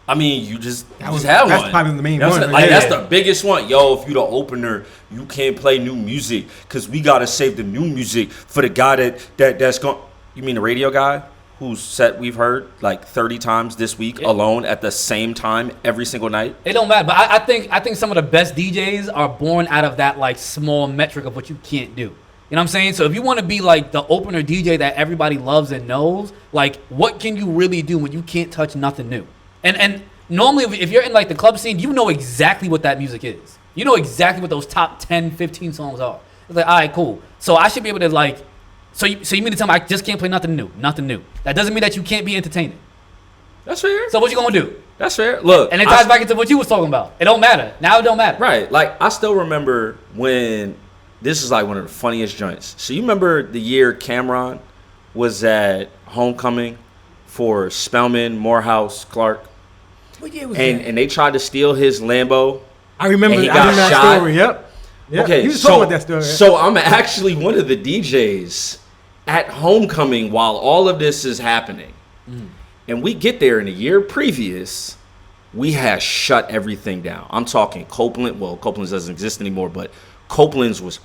I mean, you just have one. That's probably the main one. That's the biggest one. Yo, if you the opener, you can't play new music because we gotta save the new music for the guy that's going. You mean the radio guy whose set we've heard like 30 times this week alone at the same time every single night? It don't matter, but I think some of the best DJs are born out of that like small metric of what you can't do. You know what I'm saying? So if you want to be like the opener DJ that everybody loves and knows, like what can you really do when you can't touch nothing new? And normally if you're in like the club scene, you know exactly what that music is. You know exactly what those top 10, 15 songs are. It's like, all right, cool. So I should be able to like, so you mean to tell me I just can't play nothing new? That doesn't mean that you can't be entertaining. That's fair. So what you gonna do? That's fair. Look. And it ties back into what you was talking about. It don't matter. Now it don't matter. Right. Like I still remember when, this is like one of the funniest joints. So you remember the year Cameron was at Homecoming for Spellman, Morehouse, Clark? What year was and they tried to steal his Lambo. I remember, and he got that shot. story. Yep. Okay, he was talking about that story. So I'm actually one of the DJs at Homecoming while all of this is happening. And we get there in a year previous, we had shut everything down. I'm talking Copeland. Well, Copeland's doesn't exist anymore, but Copeland's was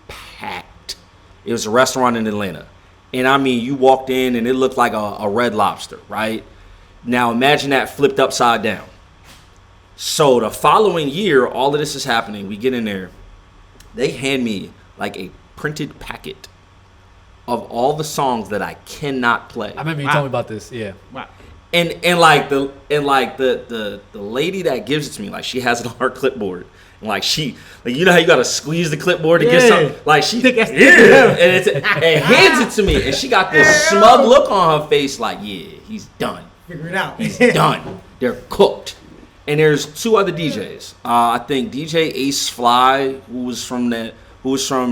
packed. It was a restaurant in Atlanta. And I mean, you walked in and it looked like a Red Lobster, right? Now imagine that flipped upside down. So the following year, all of this is happening. We get in there. They hand me like a printed packet of all the songs that I cannot play. I remember you told me about this. Yeah. Wow. And the lady that gives it to me, like she has it on her clipboard. And like you know how you gotta squeeze the clipboard to get something? Like she and hands it to me. And she got this smug look on her face like, yeah, he's done. Figure it out. He's done. They're cooked. And there's two other DJs. I think DJ Ace Fly, who was from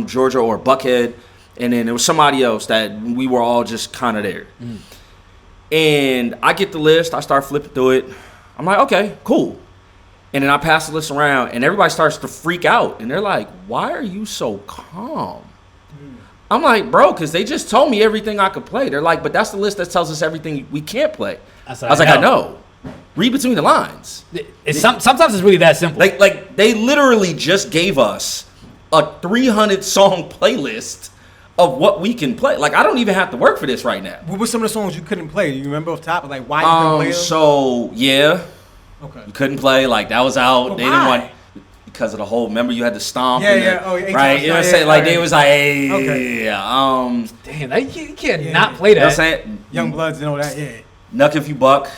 Georgia or Buckhead, and then there was somebody else that we were all just kind of there. And I get the list. I start flipping through it. I'm like, okay, cool. And then I pass the list around, and everybody starts to freak out. And they're like, why are you so calm? I'm like, bro, because they just told me everything I could play. They're like, but that's the list that tells us everything we can't play. I was like, I know. Read between the lines. Sometimes it's really that simple. Like they literally just gave us a 300 song playlist of what we can play. Like I don't even have to work for this right now. What were some of the songs you couldn't play? Do you remember off top? Like why you couldn't play them? So yeah. Okay. You couldn't play. Like that was out. They didn't want because of the whole. Remember you had to stomp. Yeah. Right. You know what I'm saying? Like they was like, hey. Okay. Damn, you can't not play that. You know what I'm saying? Young Bloods and all that. Yeah. Nuck If You Buck.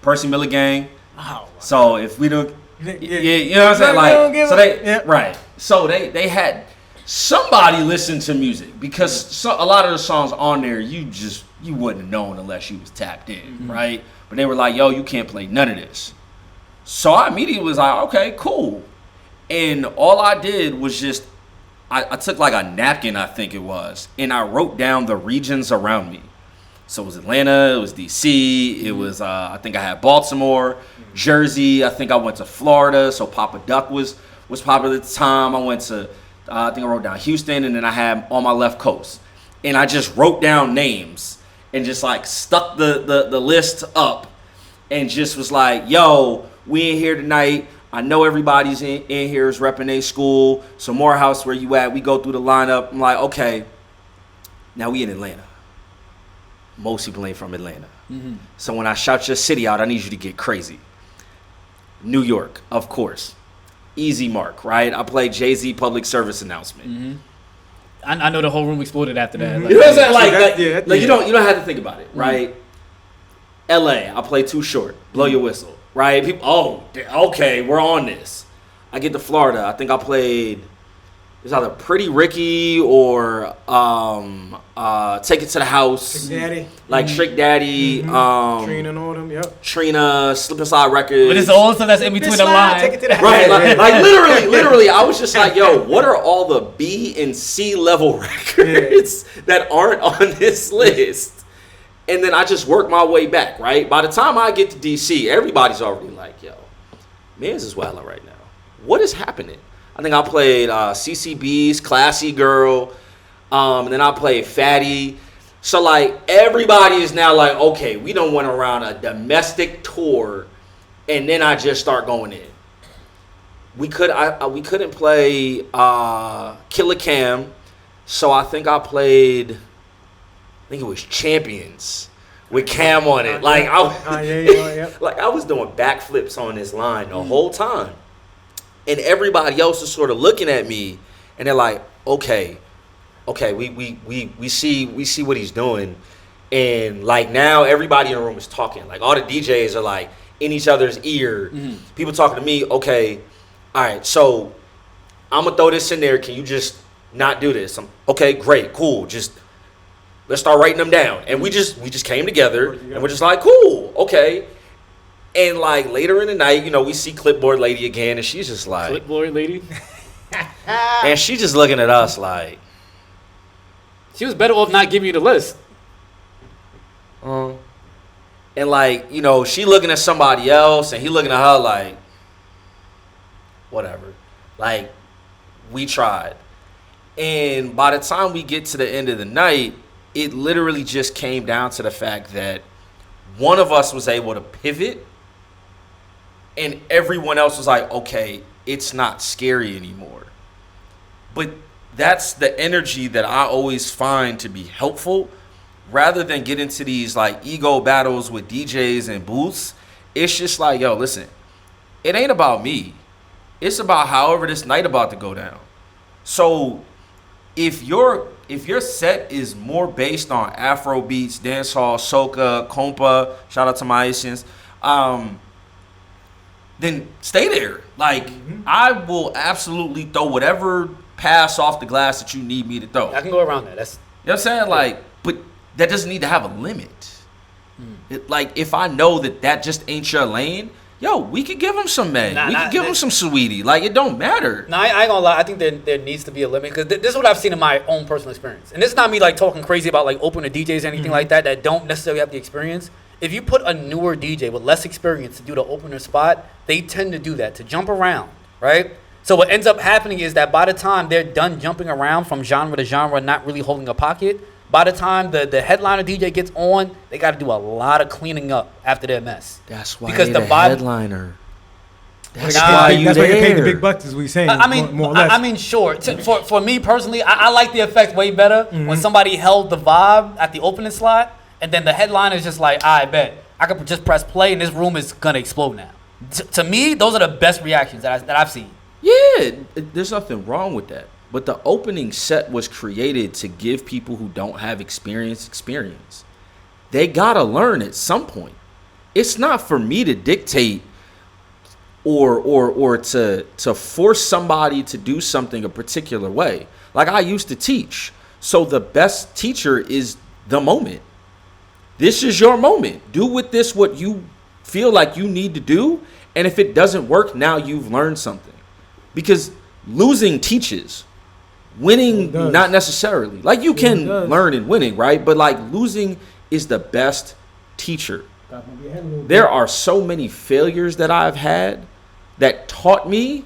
Percy Miller Gang. Oh, wow. So if we don't, you know what I'm saying? Like, so they right. So they had somebody listen to music because a lot of the songs on there you wouldn't have known unless you was tapped in, right? But they were like, yo, you can't play none of this. So I immediately was like, okay, cool. And all I did was just I took like a napkin, I think it was, and I wrote down the regions around me. So it was Atlanta, it was DC, it was, I think I had Baltimore, Jersey, I think I went to Florida, so Papa Duck was popular at the time. I went to, I think I wrote down Houston, and then I had on my left coast. And I just wrote down names and just like stuck the list up and just was like, yo, we in here tonight. I know everybody's in here is repping a school. So Morehouse, where you at? We go through the lineup. I'm like, okay, now we in Atlanta. Most people ain't from Atlanta. So when I shout your city out, I need you to get crazy. New York, of course. Easy mark, right? I played Jay-Z public service announcement. Mm-hmm. I know the whole room exploded after that. You know what I'm saying? Like, you don't have to think about it, right? LA, I play Too Short, Blow Your Whistle, right? People, okay, we're on this. I get to Florida, I think I played, it's either Pretty Ricky or Take It to the House. Trick Daddy. Like Trick Daddy, Trina and all them, yep. Trina, Slip and Slide Records. But it's all stuff that's in between the lines. Take it to the Right, like literally, I was just like, yo, what are all the B and C level records that aren't on this list? And then I just work my way back, right? By the time I get to DC, everybody's already like, yo, man's is wilding right now. What is happening? I think I played CCB's Classy Girl, and then I played Fatty. So, like, everybody is now like, okay, we done went around a domestic tour, and then I just start going in. We couldn't play Killer Cam, so I think I played, it was Champions with Cam on it. Like, like I was doing backflips on this line the whole time. And everybody else is sort of looking at me, and they're like, okay, we see what he's doing. And like now everybody in the room is talking. Like all the DJs are like in each other's ear. People talking to me, okay, all right, so I'm gonna throw this in there. Can you just not do this? Okay, great, cool. Just let's start writing them down. And we just came together and we're just like, cool, okay. And like later in the night, you know, we see Clipboard Lady again, and she's just like, Clipboard Lady? and she's just looking at us like, she was better off not giving you the list. and like, you know, she looking at somebody else, and he looking at her like, whatever. Like, we tried. And by the time we get to the end of the night, it literally just came down to the fact that one of us was able to pivot, and everyone else was like, okay, it's not scary anymore. But that's the energy that I always find to be helpful. Rather than get into these like ego battles with DJs and booths, it's just like, yo, listen, it ain't about me. It's about however this night about to go down. So if your set is more based on Afro beats, dancehall, soca, compa, shout out to my Asians, then stay there. Like, I will absolutely throw whatever pass off the glass that you need me to throw. I can go around that. That's, you know what I'm saying? Like, but that doesn't need to have a limit. Like, if I know that just ain't your lane, yo, we could give him some May. We could give him some Sweetie. Like, it don't matter. No, I ain't gonna lie. I think there needs to be a limit, because this is what I've seen in my own personal experience. And this is not me like talking crazy about like open to DJs or anything like that don't necessarily have the experience. If you put a newer DJ with less experience to do the opener spot, they tend to do that, to jump around, right? So what ends up happening is that by the time they're done jumping around from genre to genre, not really holding a pocket, by the time the headliner DJ gets on, they got to do a lot of cleaning up after their mess. That's why because the headliner. That's why you pay the big bucks, as we saying. I mean, more or less. I mean, sure. For me personally, I like the effect way better when somebody held the vibe at the opening slot, and then the headliner is just like, I bet I could just press play, and this room is gonna explode now. To me, those are the best reactions that I've seen. Yeah, there's nothing wrong with that. But the opening set was created to give people who don't have experience. They gotta learn at some point. It's not for me to dictate or to force somebody to do something a particular way. Like, I used to teach. So the best teacher is the moment. This is your moment. Do with this what you feel like you need to do. And if it doesn't work, now you've learned something. Because losing teaches. Winning, not necessarily. Like, you can learn in winning, right? But like, losing is the best teacher. There are so many failures that I've had that taught me,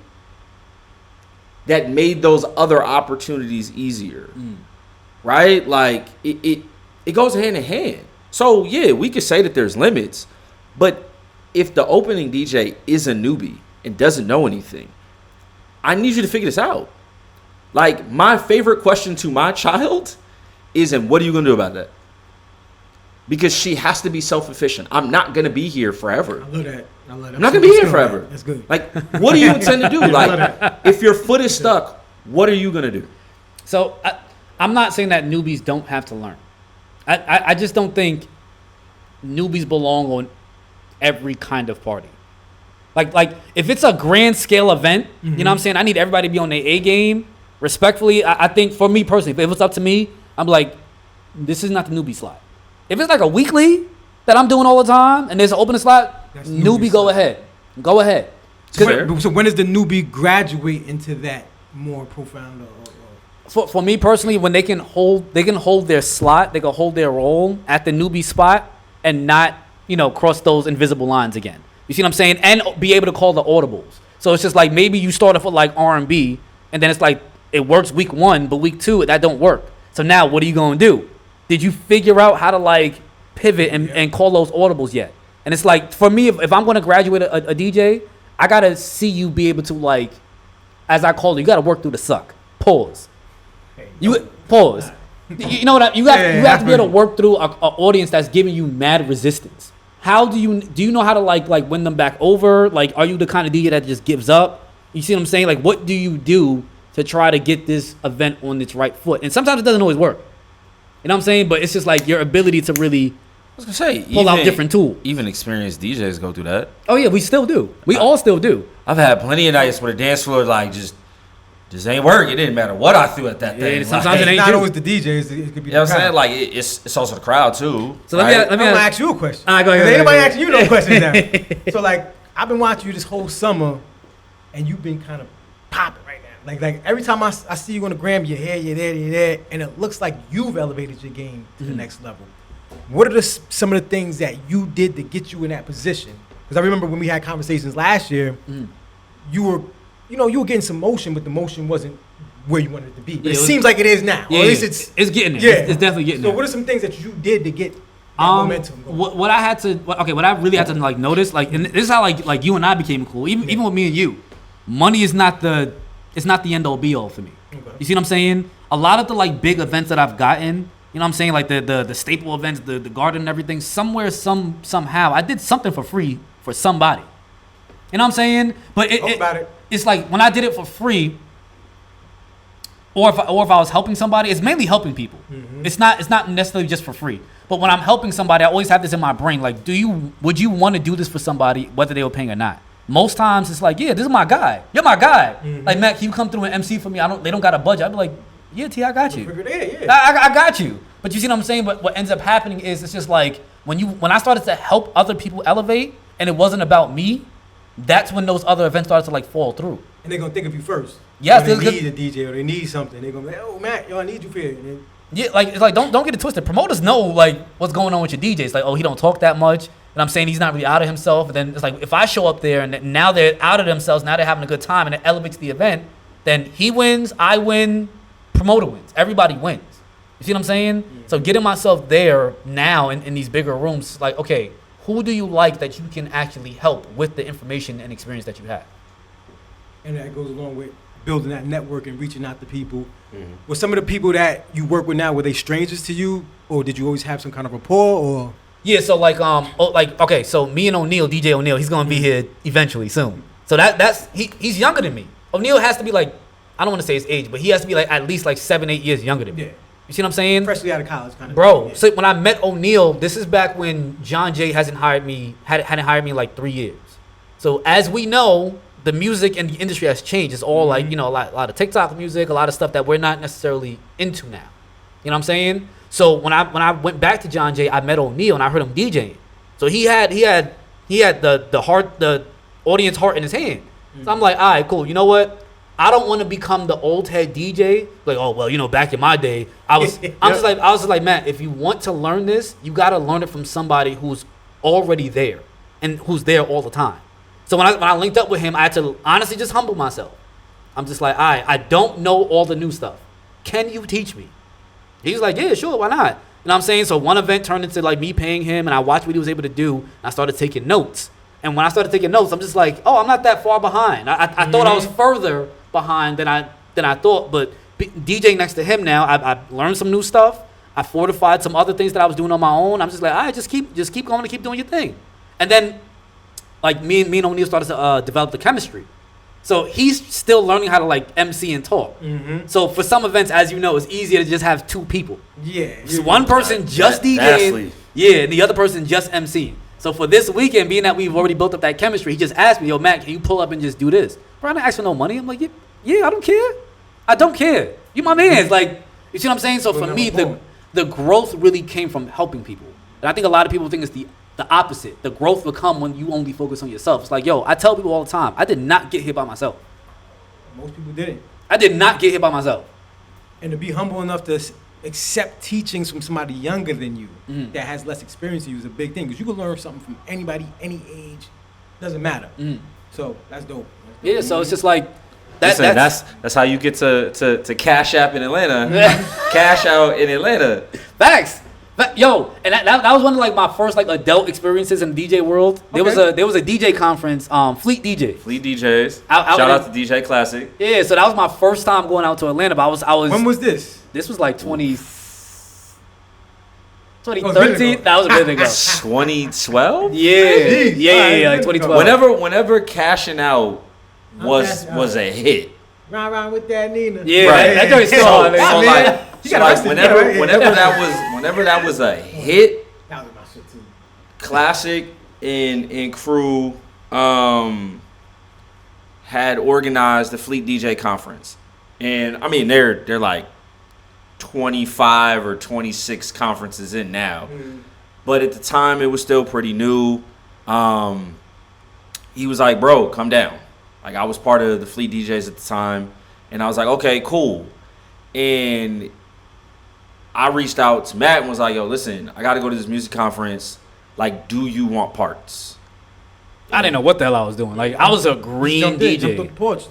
that made those other opportunities easier. Right? Like, it goes hand in hand. So yeah, we could say that there's limits, but if the opening DJ is a newbie and doesn't know anything, I need you to figure this out. Like, my favorite question to my child is, and what are you going to do about that? Because she has to be self-efficient. I'm not going to be here forever. I love that. I love that. I'm not gonna be here forever. That's good. Like, what do you intend to do? Like, if your foot is stuck, what are you gonna do? So I'm not saying that newbies don't have to learn. I just don't think newbies belong on every kind of party. Like if it's a grand scale event, you know what I'm saying? I need everybody to be on their A game. Respectfully, I think for me personally, if it's up to me, I'm like, this is not the newbie slot. If it's like a weekly that I'm doing all the time and there's an open slot, That's newbie, go ahead. Go ahead. So when does the newbie graduate into that more profound? For me personally, when they can hold their slot, they can hold their role at the newbie spot and not, cross those invisible lines again. You see what I'm saying? And be able to call the audibles. So it's just like maybe you start off with like R&B and then it's like it works week 1, but week 2 that don't work. So now what are you going to do? Did you figure out how to like pivot and call those audibles yet? And it's like, for me, if I'm going to graduate a DJ, I got to see you be able to, like, as I call it, you got to work through the suck. Pause. Pause. You know what? You have to be able to work through an audience that's giving you mad resistance. How do you know how to like win them back over? Like, are you the kind of DJ that just gives up? You see what I'm saying? Like, what do you do to try to get this event on its right foot? And sometimes it doesn't always work. You know what I'm saying? But it's just like your ability to really pull out different tools. Even experienced DJs go through that. Oh yeah, we still do. We all still do. I've had plenty of nights where the dance floor like just ain't work. It didn't matter what I threw at that thing. Sometimes it ain't not you. always the DJs. It could be. You know what I'm saying? Like it's also the crowd too. So let me ask you a question. All right, go ahead. Ain't nobody asking you no questions now. So like I've been watching you this whole summer, and you've been kind of popping right now. Like every time I see you on the gram, you're here, you're there, and it looks like you've elevated your game to the next level. What are some of the things that you did to get you in that position? Because I remember when we had conversations last year, you were getting some motion, but the motion wasn't where you wanted it to be. But it seems like it is now. Yeah, or at least it's getting there. Yeah. It's definitely getting there. So what are some things that you did to get that momentum going? What I really had to like notice, like, and this is how like you and I became cool. Even with me and you, money is not the end all be all for me. Okay. You see what I'm saying? A lot of the like big events that I've gotten, you know what I'm saying, like the staple events, the garden and everything, somehow I did something for free for somebody. You know what I'm saying? But it's like when I did it for free, or if I was helping somebody, it's mainly helping people. Mm-hmm. It's not necessarily just for free. But when I'm helping somebody, I always have this in my brain, like, would you want to do this for somebody, whether they were paying or not? Most times it's like, yeah, this is my guy. You're my guy. Mm-hmm. Like, Matt, can you come through and MC for me? They don't got a budget. I'd be like, yeah, T, I got you. I got you. But you see what I'm saying? But what ends up happening is it's just like when I started to help other people elevate and it wasn't about me, that's when those other events started to like fall through. And they're gonna think of you first. Yes, they need a DJ or they need something. They're gonna be like, oh Matt, I need you for it. Yeah, like it's like don't get it twisted. Promoters know like what's going on with your DJ. It's like, oh, he don't talk that much. And I'm saying he's not really out of himself. And then it's like if I show up there and now they're out of themselves, now they're having a good time and it elevates the event, then he wins, I win, promoter wins. Everybody wins. You see what I'm saying? Mm-hmm. So getting myself there now in these bigger rooms, like, okay, who do you like that you can actually help with the information and experience that you have? And that goes along with building that network and reaching out to people. Mm-hmm. Were some of the people that you work with now, were they strangers to you? Or did you always have some kind of rapport? Or yeah, so okay, so me and O'Neal, DJ O'Neal, he's gonna be here eventually soon. So he's younger than me. O'Neal has to be like, I don't want to say his age, but he has to be like at least like 7-8 years younger than me. Yeah. You see what I'm saying? Freshly out of college, kind of. Bro, yeah. So when I met O'Neal, this is back when John Jay hadn't hired me in like 3 years. So as we know, the music and the industry has changed. It's all like, a lot of TikTok music, a lot of stuff that we're not necessarily into now. You know what I'm saying? So when I went back to John Jay, I met O'Neal and I heard him DJing. So he had the audience heart in his hand. So I'm like, all right, cool. You know what? I don't want to become the old head DJ. Like, oh well, back in my day, I was just like, Matt, if you want to learn this, you got to learn it from somebody who's already there and who's there all the time. So when I linked up with him, I had to honestly just humble myself. I'm just like, all right, I don't know all the new stuff. Can you teach me? He's like, yeah, sure, why not? You know what I'm saying? So one event turned into like me paying him, and I watched what he was able to do, and I started taking notes. And when I started taking notes, I'm just like, oh, I'm not that far behind. I thought I was further behind than I thought, but DJing next to him now, I learned some new stuff. I fortified some other things that I was doing on my own. I'm just like, all right, just keep going and keep doing your thing. And then like me and O'Neal started to develop the chemistry. So he's still learning how to like MC and talk. Mm-hmm. So for some events, as you know, it's easier to just have two people. Yeah. So one person just DJing, and the other person just MCing. So for this weekend, being that we've already built up that chemistry, he just asked me, yo, Matt, can you pull up and just do this? Bro, I didn't ask for no money. I'm like, yeah, I don't care. I don't care. You my man's. Like, you see what I'm saying? So for me, the growth really came from helping people. And I think a lot of people think it's the opposite. The growth will come when you only focus on yourself. It's like, yo, I tell people all the time, I did not get here by myself. Most people didn't. I did not get here by myself. And to be humble enough to accept teachings from somebody younger than you that has less experience than you is a big thing. Because you can learn something from anybody, any age. Doesn't matter. So that's dope. Yeah, so it's just like, that's how you get to Cash App in Atlanta. Cash Out in Atlanta. Facts. Yo, and that was one of like my first like adult experiences in the DJ world. There was a DJ conference, Fleet DJ. Fleet DJs. Shout out to DJ Classic. Yeah, so that was my first time going out to Atlanta. But I was. When was this? This was like 2013. That was a bit ago. 2012. Yeah, like 2012. Whenever Cashing Out was a hit. Round with that Nina. Yeah, right. that joint's strong. Whenever that was a hit, That was my shit too. Classic and crew had organized the Fleet DJ conference, and I mean they're like 25 or 26 conferences in now, but at the time it was still pretty new. He was like, bro, come down. Like, I was part of the Fleet DJs at the time, and I was like, okay, cool. And I reached out to Matt and was like, yo, listen, I got to go to this music conference. Like, do you want parts? I didn't know what the hell I was doing. Like, I was a green DJ.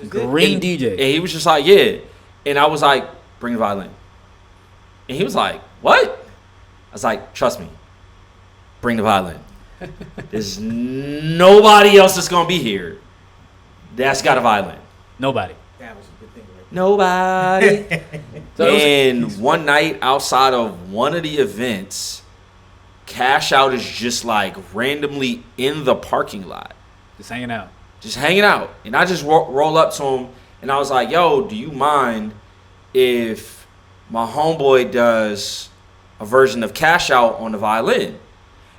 Green DJ. And he was just like, yeah. And I was like, bring the violin. And he was like, what? I was like, trust me, bring the violin. There's nobody else that's going to be here that's got a violin. Nobody. That was a good thing, right? Nobody. And one night outside of one of the events, Cash Out is just like randomly in the parking lot. Just hanging out. And I just roll up to him and I was like, yo, do you mind if my homeboy does a version of Cash Out on the violin?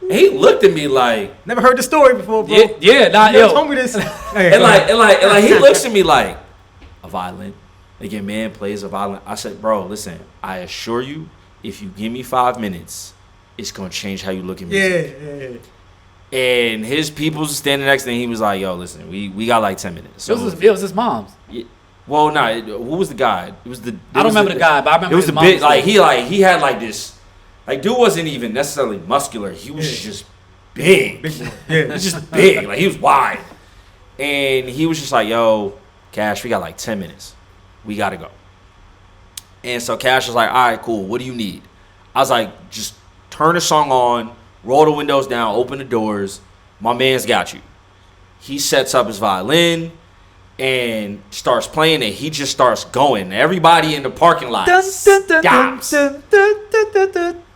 And he looked at me like, never heard the story before, bro. Yeah, nah, you yo. told me this. and like he looks at me like, a violin? Like, your man plays a violin. I said, bro, listen, I assure you, if you give me 5 minutes, it's gonna change how you look at music. Yeah. And his people standing next to him, he was like, yo, listen, we got like 10 minutes. So it was his mom's. Yeah, well, no, who was the guy? It was the. I don't remember the guy, but I remember it was his the big, mom's. he had like this. Like, dude wasn't even necessarily muscular. He was just big. Big boy. He was just big. Like, he was wide. And he was just like, yo, Cash, we got like 10 minutes. We got to go. And so Cash was like, all right, cool. What do you need? I was like, just turn the song on, roll the windows down, open the doors. My man's got you. He sets up his violin and starts playing, and he just starts going. Everybody in the parking lot stops. He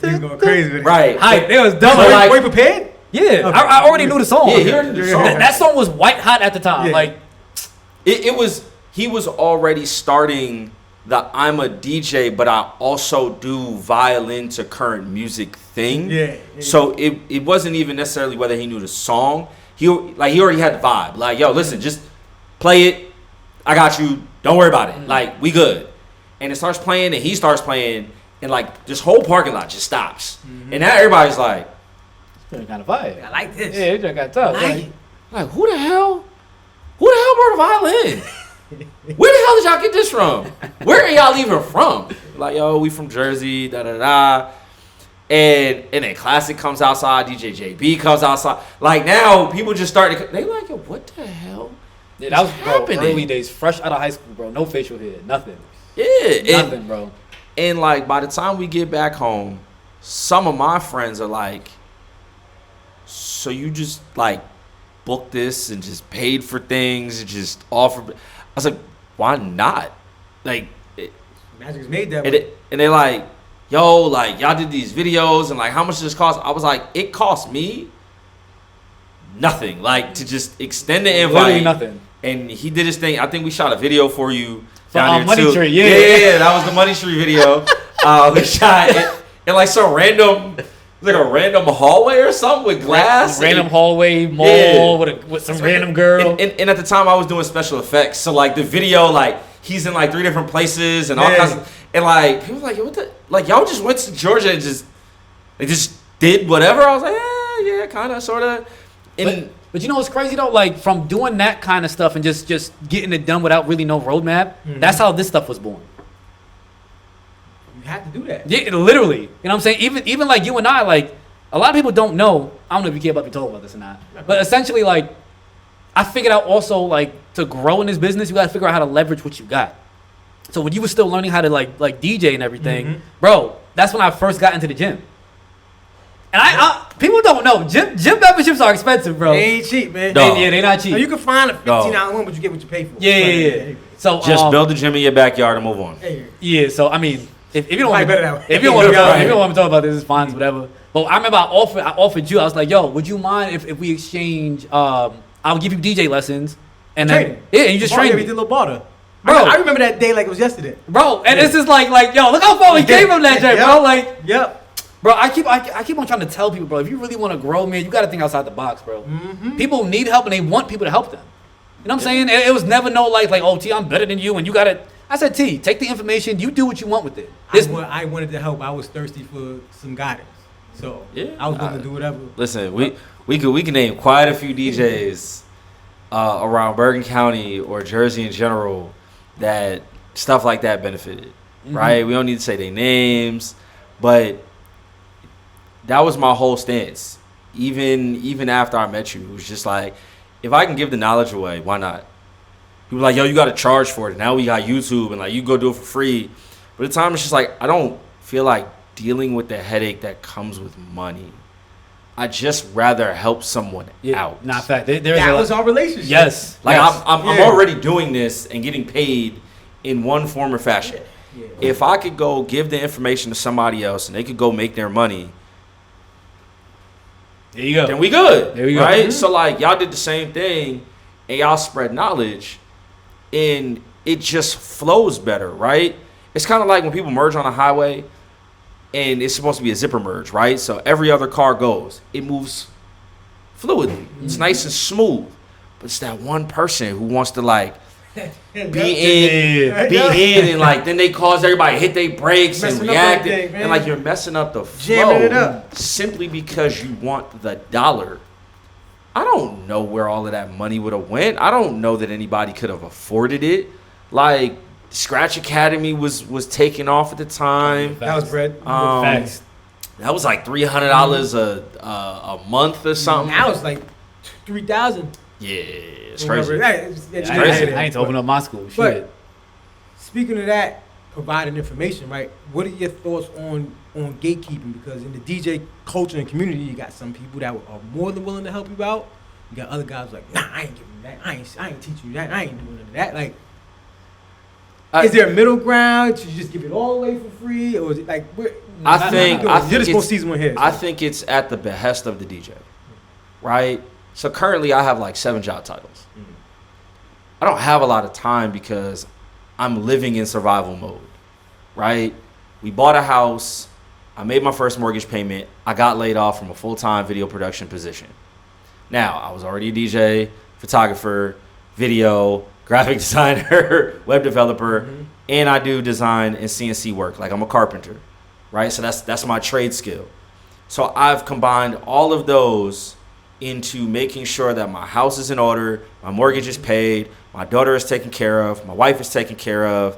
was going crazy with it. Right. It was dumb. Were you prepared? Yeah, Okay. I already knew the song. Yeah, he already knew the song. That song was white hot at the time. Yeah. Like, he was already starting the I'm a DJ, but I also do violin to current music thing. Yeah. So it wasn't even necessarily whether he knew the song. He already had the vibe. Like, yo, listen, just play it. I got you. Don't worry about it. Like, we good. And it starts playing, and he starts playing, and like this whole parking lot just stops. And now everybody's like, it's kind of fire. I like this. Yeah, it just got tough. like, who the hell brought a violin? Where the hell did y'all get this from? Where are y'all even from? Like, yo, we from Jersey, da da da. And then Classic comes outside, DJ JB comes outside. Like, now people just started. They like, yo, what the hell? Yeah, that was happening? early days, fresh out of high school, bro. No facial hair, nothing. Yeah, Nothing, bro. And like, by the time we get back home, some of my friends are like, so you just like booked this and just paid for things and just offered. I was like, why not? Like, Magic's made that way. and they're like, yo, like, y'all did these videos and like, how much does this cost? I was like, it cost me nothing. Like to just extend the Literally invite. nothing. And he did his thing. I think we shot a video for you For, down here Money too. Tree, yeah. Yeah, that was the Money Tree video. We shot it in like some random, like a random hallway or something with glass. Random and, hallway, mall, Yeah. with some random girl. And at the time I was doing special effects. So like the video, like he's in like 3 different places and all kinds of, and like people were like, yo, what the, like y'all just went to Georgia and just did whatever. I was like, yeah, kind of, sort of. And But you know what's crazy though? Like from doing that kind of stuff and just getting it done without really no roadmap. That's how this stuff was born. You have to do that. Yeah, literally. You know what I'm saying? Even like you and I, like a lot of people don't know. I don't know if you care about me talking about this or not. But essentially, like I figured out also like to grow in this business, you gotta figure out how to leverage what you got. So when you were still learning how to like DJ and everything, bro, that's when I first got into the gym. And I people don't know gym memberships are expensive, bro. They ain't cheap, man. No. They're not cheap. You can find a $15 one, but you get what you pay for. Yeah. So just build the gym in your backyard and move on. Hey, yeah. So I mean, if you don't Probably want better that way. if you don't want to talk about this, it's fine, whatever. But I remember I offered you. I was like, yo, would you mind if we exchange? I'll give you DJ lessons, and then and you just train We me, did a little barter. Bro. I remember that day like it was yesterday. bro. And it's just like yo, look how far we came from that day, bro. Like, Yep. bro, I keep on trying to tell people, bro. If you really want to grow, man, you got to think outside the box, bro. People need help and they want people to help them. You know what I'm saying? It was never no like oh T, I'm better than you, and you got to. I said T, take the information, you do what you want with it. I wanted to help. I was thirsty for some guidance, so I was willing to do whatever. Listen, we can name quite a few DJs around Bergen County or Jersey in general that stuff like that benefited, right? We don't need to say their names, but that was my whole stance. Even after I met you, it was just like, if I can give the knowledge away, why not? People were like, yo, you got to charge for it. Now we got YouTube and like you go do it for free. But at the time, it's just like I don't feel like dealing with the headache that comes with money. I just rather help someone out. Not fact. That was our relationship. Yes. Like I'm already doing this and getting paid in one form or fashion. Yeah. If I could go give the information to somebody else and they could go make their money, There you go. then we good. There we go. Right? So like y'all did the same thing and y'all spread knowledge and it just flows better, right? It's kind of like when people merge on a highway and it's supposed to be a zipper merge, right? So every other car goes. It moves fluidly. It's nice and smooth. But it's that one person who wants to like be in and like then they cause everybody to hit their brakes and Messing up react everything, man. and like you're messing up the Jamming it flow up. simply because you want the dollar. I don't know where all of that money would have went. I don't know that anybody could have afforded it. Like Scratch Academy was taking off at the time. That was bread. Facts. That was like $300 a month or something. Now it's like 3,000. Yeah, it's crazy. It's I ain't to open up my school. But Shit. speaking of that, providing information, right? What are your thoughts on gatekeeping? Because in the DJ culture and community, you got some people that are more than willing to help you out. You got other guys like, nah, I ain't giving you that. I ain't teaching you that. I ain't doing none of that. Like, is there a middle ground? Should you just give it all away for free, or is it like? I think you're just gonna season one here. I think it's at the behest of the DJ, right? So currently, I have like 7 job titles. I don't have a lot of time because I'm living in survival mode, right? We bought a house. I made my first mortgage payment. I got laid off from a full-time video production position. Now, I was already a DJ, photographer, video, graphic designer, web developer, and I do design and CNC work. Like I'm a carpenter, right? So that's my trade skill. So I've combined all of those into making sure that my house is in order, my mortgage is paid, my daughter is taken care of, my wife is taken care of,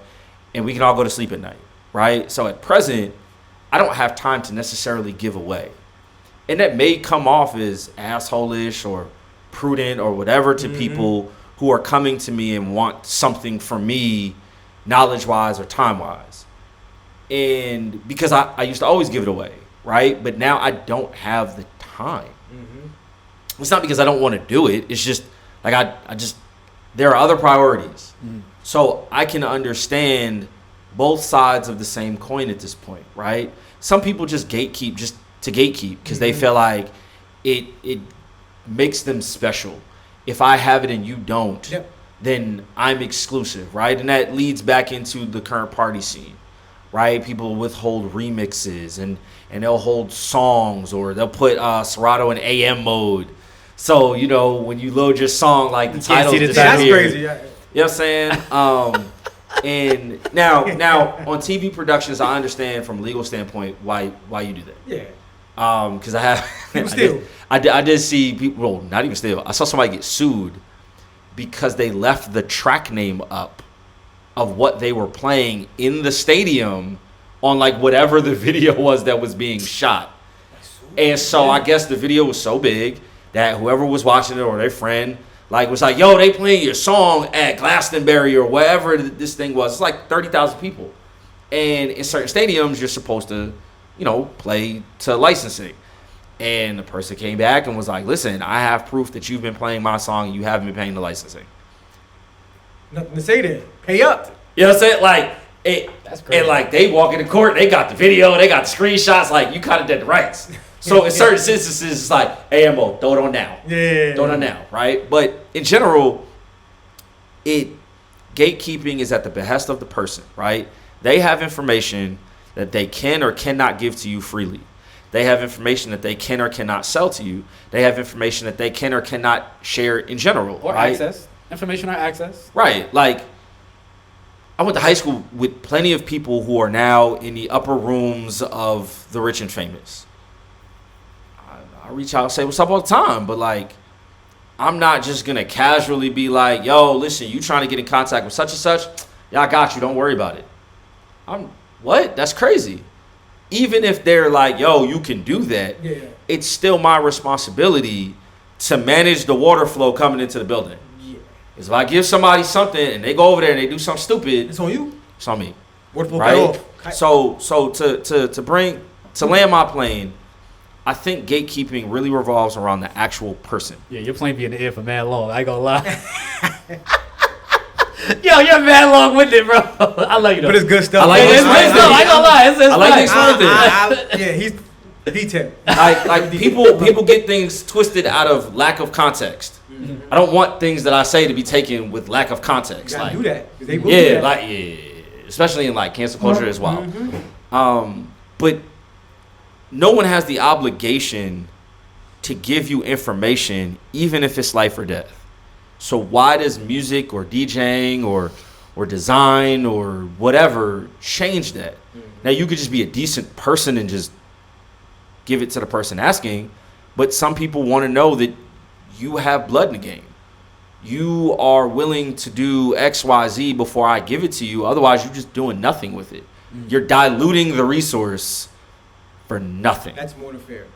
and we can all go to sleep at night, right? So at present, I don't have time to necessarily give away. And that may come off as asshole-ish or prudent or whatever to people who are coming to me and want something from me knowledge-wise or time-wise. And because I used to always give it away, right? But now I don't have the time. It's not because I don't want to do it. It's just like I just there are other priorities. So I can understand both sides of the same coin at this point, right? Some people just gatekeep just to gatekeep because they feel like it makes them special. If I have it and you don't, Yep. then I'm exclusive, right? And that leads back into the current party scene, right? People withhold remixes and they'll hold songs, or they'll put Serato in AM mode. So, you know, when you load your song, like the title see the disappears. That's crazy. Yeah. You know what I'm saying? And now on TV productions, I understand from a legal standpoint why you do that. Yeah. Because I have Still. I did see people, well, not even still. I saw somebody get sued because they left the track name up of what they were playing in the stadium on like whatever the video was that was being shot. And so I guess the video was so big that whoever was watching it or their friend like was like, yo, they playing your song at Glastonbury or wherever this thing was. It's like 30,000 people. And in certain stadiums, you're supposed to, you know, play to licensing. And the person came back and was like, listen, I have proof that you've been playing my song and you haven't been paying the licensing. Nothing to say there. Pay up. You know what I'm saying? Like, That's crazy. and like they walk into court, they got the video, they got the screenshots, like you kind of did the rights. So in certain instances, it's like, hey, Mo, throw it on now. Yeah. Throw it on now, right? But in general, gatekeeping is at the behest of the person, right? They have information that they can or cannot give to you freely. They have information that they can or cannot sell to you. They have information that they can or cannot share in general, Or right? access. Information or access. Right. Like, I went to high school with plenty of people who are now in the upper rooms of the rich and famous. I reach out and say what's up all the time, but like, I'm not just gonna casually be like, yo, listen, you trying to get in contact with such and such? Yeah, I got you. Don't worry about it. What? That's crazy. Even if they're like, yo, you can do that, Yeah. it's still my responsibility to manage the water flow coming into the building. Yeah. Because if I give somebody something and they go over there and they do something stupid, It's on you. it's on me. Waterfall Right? off. So to land my plane, I think gatekeeping really revolves around the actual person. Yeah, your plane be in the air for mad long. I ain't gonna lie. Yo, you're mad long with it, bro. I love you though. But it's good stuff. I like It's this good one. stuff. I ain't gonna lie. It's I like nice. this one. Yeah, he's detailed. Like people get things twisted out of lack of context. I don't want things that I say to be taken with lack of You context. gotta Like, do that. 'Cause they will do that. especially in like cancel culture as well. But no one has the obligation to give you information, even if it's life or death. So why does music or DJing or design or whatever change that? Now you could just be a decent person and just give it to the person asking, but some people want to know that you have blood in the game. You are willing to do X, Y, Z before I give it to you. Otherwise, you're just doing nothing with it. You're diluting the resource for nothing. That's more than fair.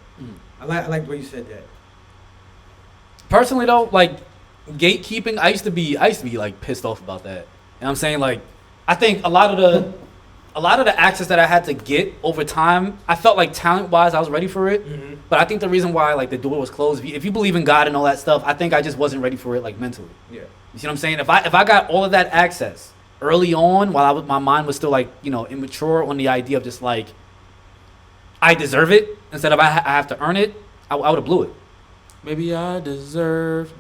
I like the way you said that. Personally though, like gatekeeping, I used to be like pissed off about that. You know what I'm saying? Like, I think a lot of the access that I had to get over time, I felt like talent wise I was ready for it. Mm-hmm. But I think the reason why like the door was closed, if you believe in God and all that stuff, I think I just wasn't ready for it like mentally. Yeah. You see what I'm saying? If I got all of that access early on while my mind was still like, you know, immature on the idea of just like I deserve it instead of I have to earn it, I would have blew it. Maybe I deserve.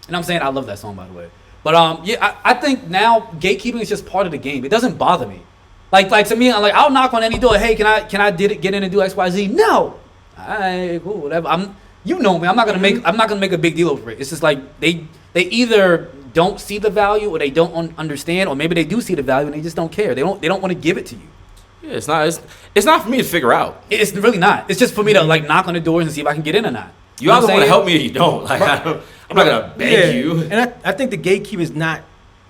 And I'm saying I love that song, by the way. But yeah, I think now gatekeeping is just part of the game. It doesn't bother me. Like to me, I'll knock on any door. Hey, can I get in and do X, Y, Z? No. Alright, cool, whatever. You know me. I'm not gonna make a big deal over it. It's just like they either don't see the value or they don't understand, or maybe they do see the value and they just don't care. They don't want to give it to you. Yeah, it's not for me to figure out. It's really not. It's just for me to like knock on the doors and see if I can get in or not. You either want to help me or you don't. Like I'm not gonna beg you. And I think the gatekeeper is not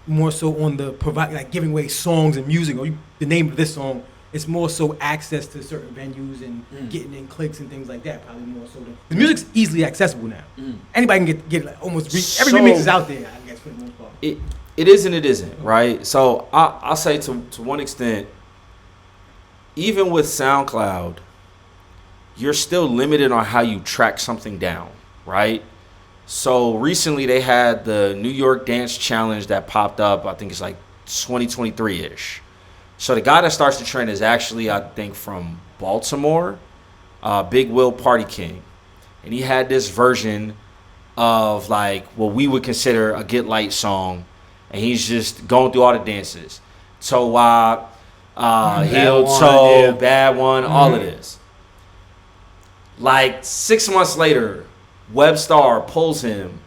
more so on the like giving away songs and music or the name of this song. It's more so access to certain venues and getting in clicks and things like that. Probably more so. The music's easily accessible now. Anybody can get like almost every remix is out there. I guess for the most part. It is and it isn't, right? So I'll say to one extent, even with SoundCloud, you're still limited on how you track something down, right? So recently they had the New York Dance Challenge that popped up. I think it's like 2023-ish. So the guy that starts the trend is actually, I think, from Baltimore, Big Will Party King. And he had this version of like what we would consider a Get Light song, and he's just going through all the dances. Toe Wop, heel toe, bad one, all of this. Like 6 months later, Webstar pulls him,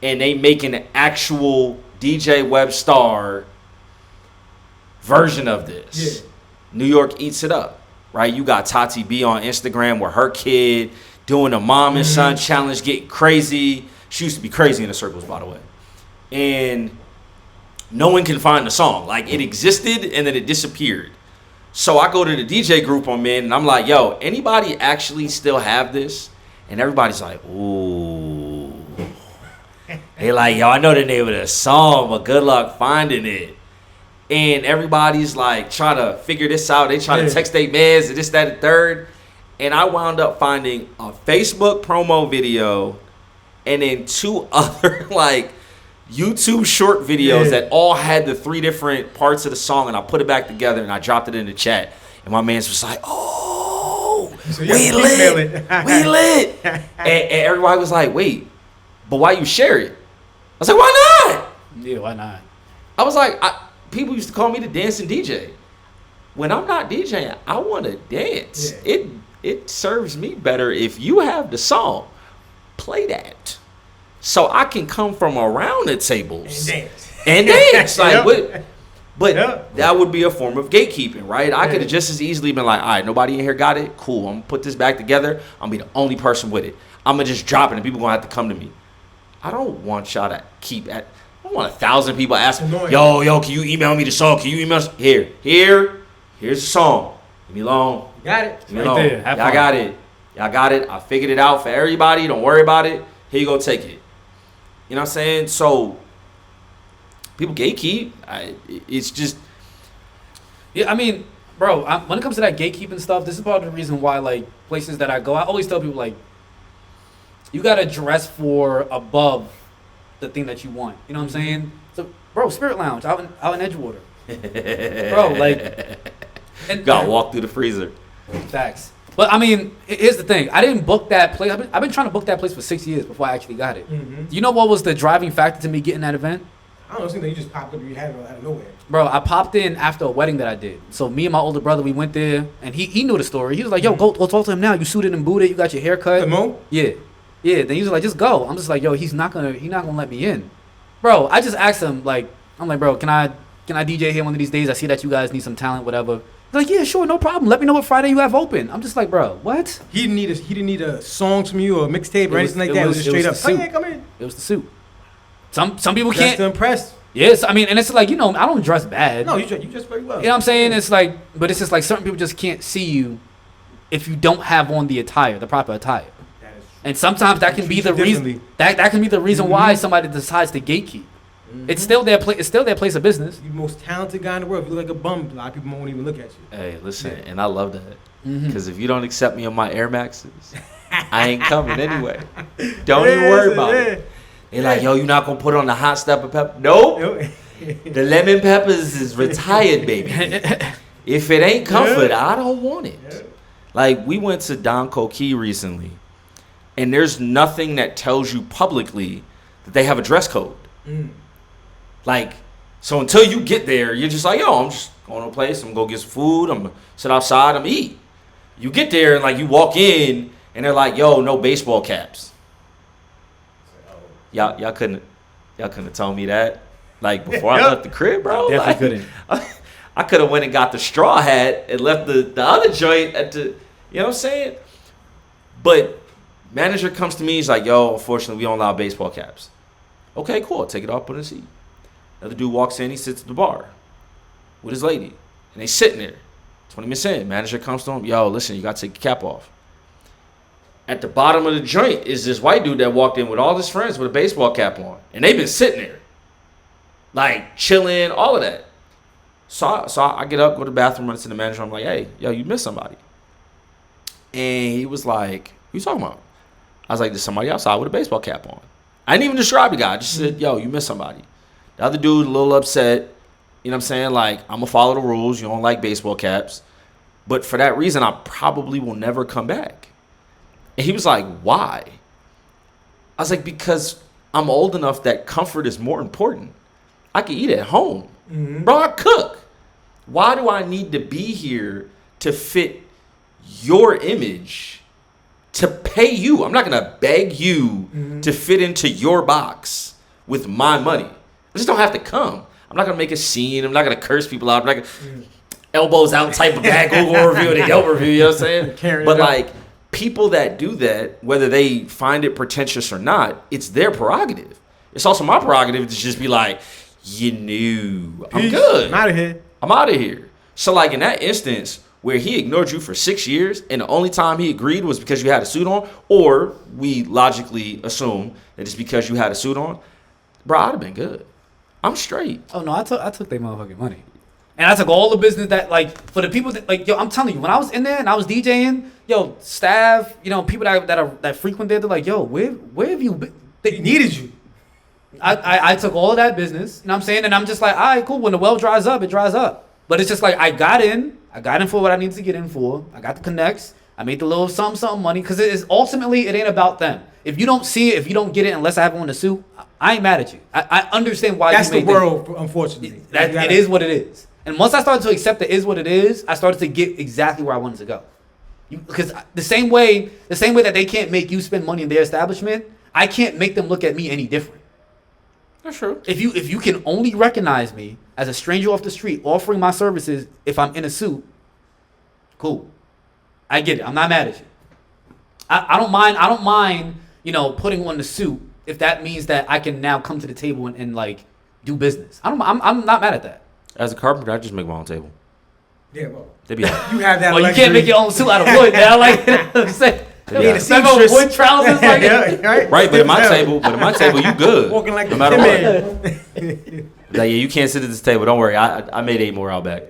and they make an actual DJ Webstar version of this. Yeah. New York eats it up, right? You got Tati B on Instagram with her kid doing a mom and son challenge, getting crazy. She used to be crazy in the circles, by the way. And no one can find the song. Like, it existed and then it disappeared. So I go to the DJ group I'm in, and I'm like, yo, anybody actually still have this? And everybody's like, ooh. They like, yo, I know the name of the song, but good luck finding it. And everybody's like trying to figure this out. They trying to text their mans and this, that, and third. And I wound up finding a Facebook promo video and then 2 other like YouTube short videos that all had the 3 different parts of the song. And I put it back together and I dropped it in the chat. And my man's was like, oh, so we lit. We lit. And everybody was like, wait, but why you share it? I was like, why not? Yeah, why not? I was like, people used to call me the dancing DJ. When I'm not DJing, I want to dance. Yeah. It serves me better if you have the song. Play that. So I can come from around the tables. And dance. Like, but that would be a form of gatekeeping, right? I could have just as easily been like, all right, nobody in here got it? Cool. I'm going to put this back together. I'm going to be the only person with it. I'm going to just drop it and people going to have to come to me. I don't want y'all to keep at... I don't want 1,000 people asking, yo, can you email me the song? Can you email us? Here's the song. Leave me alone. You got it. Leave me alone. Y'all got it. Y'all got it. I figured it out for everybody. Don't worry about it. Here you go, take it. You know what I'm saying? So, people gatekeep. It's just... Yeah, I mean, bro, when it comes to that gatekeeping stuff, this is part of the reason why, like, places that I go, I always tell people, like, you got to dress for above the thing that you want. You know what I'm saying? So, bro, Spirit Lounge out in Edgewater. Bro, like... And gotta walk through the freezer. Facts. But, I mean, here's the thing. I didn't book that place. I've been trying to book that place for 6 years before I actually got it. Mm-hmm. You know what was the driving factor to me getting that event? I don't know. It seems like you just popped up and you had it out of nowhere. Bro, I popped in after a wedding that I did. So, me and my older brother, we went there, and he knew the story. He was like, yo, go talk to him now. You suited and booted. You got your hair cut. Yeah. Yeah, then he was like, just go. I'm just like, yo, he's not gonna let me in. Bro, I just asked him, like, I'm like, bro, can I DJ here one of these days? I see that you guys need some talent, whatever. He's like, yeah, sure, no problem. Let me know what Friday you have open. I'm just like, bro, what? He didn't need a song from you or a mixtape or anything like that. It was just straight up, oh yeah, come in. It was the suit. Some people can't. Just to impress. Yes, I mean, and it's like, you know, I don't dress bad. No, you dress very well. You know what I'm saying? It's like, but it's just like certain people just can't see you if you don't have on the proper attire. And sometimes that can be the reason. That can be the reason why somebody decides to gatekeep. Mm-hmm. It's still their place of business. You're the most talented guy in the world. If you look like a bum, a lot of people won't even look at you. Hey, listen, and I love that. Because if you don't accept me on my Air Maxes, I ain't coming anyway. Don't even worry about it. They're like, yo, you not going to put on the hot pepper? Nope. The lemon peppers is retired, baby. If it ain't comfort, I don't want it. Like, we went to Don Coquille recently, and there's nothing that tells you publicly that they have a dress code. Like, so until you get there, you're just like, yo, I'm just going to a place. I'm going to go get some food. I'm going to sit outside. I'm going to eat. You get there, and, like, you walk in, and they're like, yo, no baseball caps. Y'all couldn't have told me that, like, before I left the crib, bro. Definitely couldn't. I could have went and got the straw hat and left the other joint at the, you know what I'm saying? But manager comes to me, he's like, yo, unfortunately, we don't allow baseball caps. Okay, cool. Take it off, put it in a seat. Another dude walks in, he sits at the bar with his lady. And they sitting there. 20 minutes in, manager comes to him, yo, listen, you got to take your cap off. At the bottom of the joint is this white dude that walked in with all his friends with a baseball cap on. And they've been sitting there. Like, chilling, all of that. So I get up, go to the bathroom, run to the manager. I'm like, hey, yo, you missed somebody. And he was like, what you talking about? I was like, there's somebody outside with a baseball cap on. I didn't even describe the guy. I just said, yo, you missed somebody. The other dude, a little upset. You know what I'm saying? Like, I'm going to follow the rules. You don't like baseball caps. But for that reason, I probably will never come back. And he was like, why? I was like, because I'm old enough that comfort is more important. I can eat at home. Mm-hmm. Bro, I cook. Why do I need to be here to fit your image, to pay you? I'm not going to beg you to fit into your box with my money. I just don't have to come. I'm not going to make a scene. I'm not going to curse people out. I'm not going to elbows out type of bad Google review and a Yelp review. You know what I'm saying? But like people that do that, whether they find it pretentious or not, it's their prerogative. It's also my prerogative to just be like, you knew. I'm good. I'm out of here. I'm out of here. So like in that instance where he ignored you for 6 years and the only time he agreed was because you had a suit on, or we logically assume that it's because you had a suit on, bro, I'd have been good. I'm straight. Oh no, I took their motherfucking money. And I took all the business that, like, for the people that, like, yo, I'm telling you, when I was in there and I was DJing, yo, staff, you know, people that frequent there, they're like, yo, where have you been? They needed you. I took all of that business, you know what I'm saying? And I'm just like, all right, cool. When the well dries up, it dries up. But it's just like, I got in for what I needed to get in for. I got the connects. I made the little something money. Because it is ultimately, it ain't about them. If you don't see it, if you don't get it, unless I have on the suit, I ain't mad at you. I understand why That's you made the world, unfortunately. it is what it is. And once I started to accept it is what it is, I started to get exactly where I wanted to go. Because the same way that they can't make you spend money in their establishment, I can't make them look at me any different. That's true. If you can only recognize me as a stranger off the street offering my services if I'm in a suit, cool. I get it. I'm not mad at you. I don't mind, you know, putting on the suit if that means that I can now come to the table and like do business. I'm not mad at that. As a carpenter, I just make my own table. Yeah, well, They be like, you have that. Well, you luxury. can't make your own suit out of wood now. Like, you know what I'm saying? Yeah. Remember wood trousers? Like, right? but at my table, you good. Walking like no a matter man. what. Like, yeah, you can't sit at this table. Don't worry. I made 8 more out back.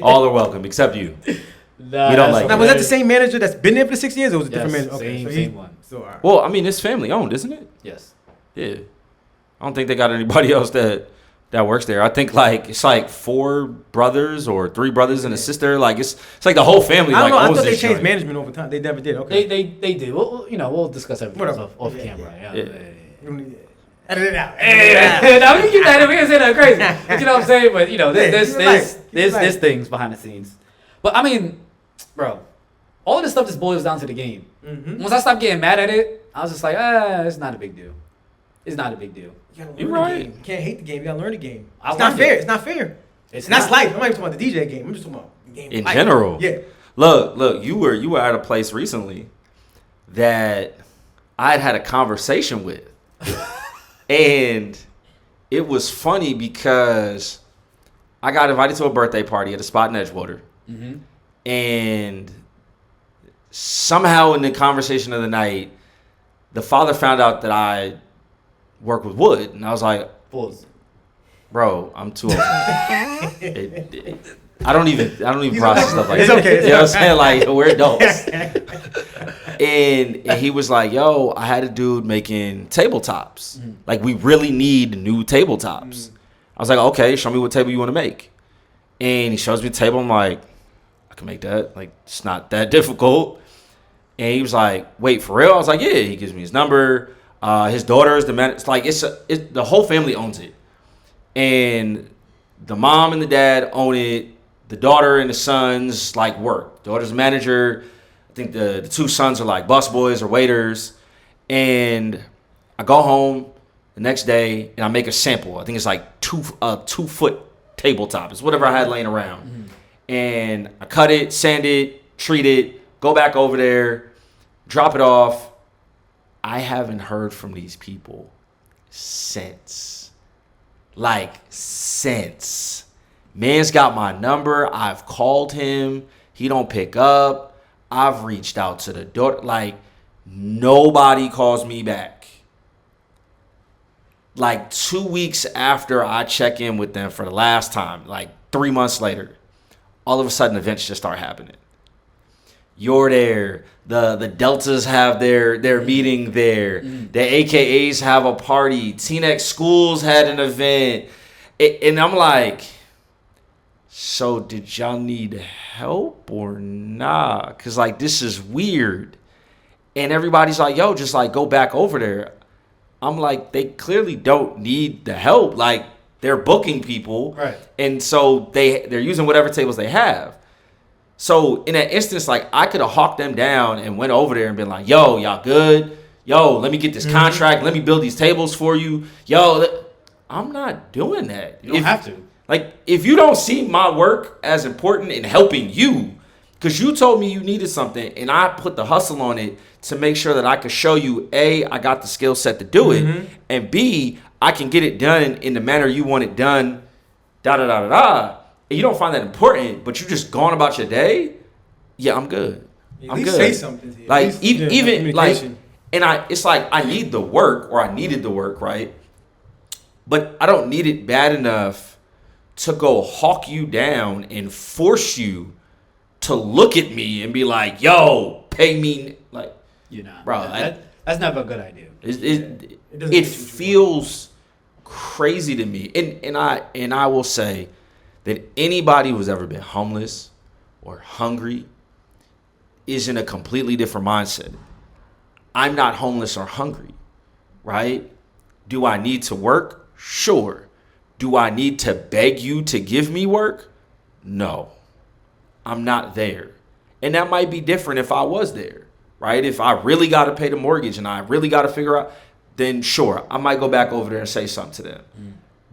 All are welcome except you. Nah, We don't like Now, was that the same manager that's been there for 6 years, or was it a different Yes, manager? Okay, so same one. So, all right. Well, I mean, it's family owned, isn't it? Yes. Yeah. I don't think they got anybody else that works there. I think like it's like 4 brothers or 3 brothers and a sister. Like it's like the whole family. I don't like know. I owns thought they this changed joint. management over time. They never did. Okay. They did. Well, you know, we'll discuss everything Whatever. off Yeah, camera. yeah. Yeah. Edit it out. Now we can keep that. We can say that crazy. But you know what I'm saying? But you know, Yeah, there's things behind the scenes. But I mean, bro, all of this stuff just boils down to the game. Mm-hmm. Once I stopped getting mad at it, I was just like, it's not a big deal. It's not a big deal. You're right. You can't hate the game. You gotta learn the game. I It's not learned fair. it. It's not fair. It's And that's not. life. I'm not even talking about the DJ game. I'm just talking about the game. In life. general. Yeah. Look, you were at a place recently that I had a conversation with. And it was funny because I got invited to a birthday party at a spot in Edgewater. Mm-hmm. And somehow in the conversation of the night, the father found out that I work with wood. And I was like, Pause. bro, I'm too old. I don't even process stuff like It's that. okay. You know what I'm saying? Like, we're adults. And he was like, yo, I had a dude making tabletops. Mm-hmm. Like, we really need new tabletops. I was like, okay, show me what table you want to make. And he shows me the table. I'm like, I can make that. Like, it's not that difficult. And he was like, wait, for real? I was like, yeah. He gives me his number. His daughter is the man. It's like, the whole family owns it. And the mom and the dad own it. The daughter and the sons like work. Daughter's a manager. I think the 2 sons are like busboys or waiters. And I go home the next day and I make a sample. I think it's like 2-foot tabletop. It's whatever I had laying around. Mm-hmm. And I cut it, sand it, treat it, go back over there, drop it off. I haven't heard from these people since. Like, since. Man's got my number. I've called him. He don't pick up. I've reached out to the daughter. Like, nobody calls me back. Like, 2 weeks after I check in with them for the last time, like 3 months later, all of a sudden events just start happening. You're there. The Deltas have their meeting there. The AKAs have a party. Teanex Schools had an event. And I'm like, so did y'all need help or nah? Because, like, this is weird. And everybody's like, yo, just like go back over there. I'm like, they clearly don't need the help. Like, they're booking people. Right. And so they're using whatever tables they have. So in that instance, like, I could have hawked them down and went over there and been like, yo, y'all good? Yo, let me get this contract. Let me build these tables for you. Yo, I'm not doing that. You don't have to. Like, if you don't see my work as important in helping you, because you told me you needed something and I put the hustle on it to make sure that I could show you, A, I got the skill set to do it, and B, I can get it done in the manner you want it done, and you don't find that important, but you just going about your day, yeah, I'm good. At I'm least good. say something to you. Like, At least, even like, communication. and it's like I need the work, or I needed the work, right? But I don't need it bad enough to go hawk you down and force you to look at me and be like, yo, pay me. Like, You know, bro, that's never a good idea. It feels crazy to me. And I will say that anybody who's ever been homeless or hungry is in a completely different mindset. I'm not homeless or hungry, right? Do I need to work? Sure. Do I need to beg you to give me work? No. I'm not there. And that might be different if I was there, right? If I really got to pay the mortgage and I really got to figure out, then sure, I might go back over there and say something to them.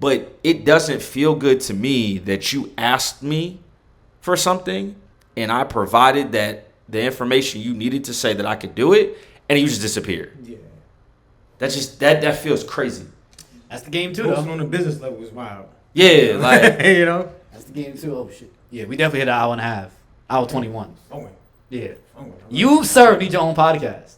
But it doesn't feel good to me that you asked me for something and I provided that the information you needed to say that I could do it, and you just disappeared. Yeah. That's just that feels crazy. That's the game too, Posting though. on the business level is wild. Yeah, like You know? That's the game too. Oh shit. Yeah, we definitely hit an hour and a half. Hour 21. Oh, Yeah. oh, You, sir, need your own podcast.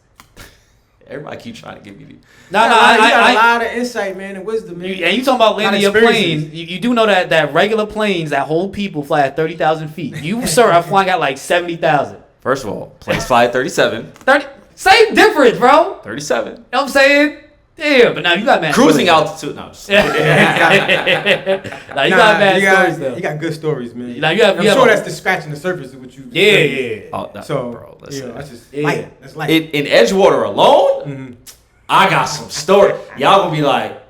everybody keep trying to give me. No, you got I a lot of insight, man, and wisdom, man. and you talking about landing your experiences. plane. You do know that regular planes that hold people fly at 30,000 feet. You, sir, are flying at like 70,000. First of all, planes fly at 37. 30. Same difference, bro. 37. You know what I'm saying? Yeah, but now you got mad. Cruising altitude. No, just- Now you got bad stories though. You got good stories, man. Now you have- I'm you have sure a- that's the scratching the surface of what you. Yeah. Oh, no, So, bro, listen. that's just Yeah. light. That's light. In Edgewater alone, I got some story. Y'all gonna be like,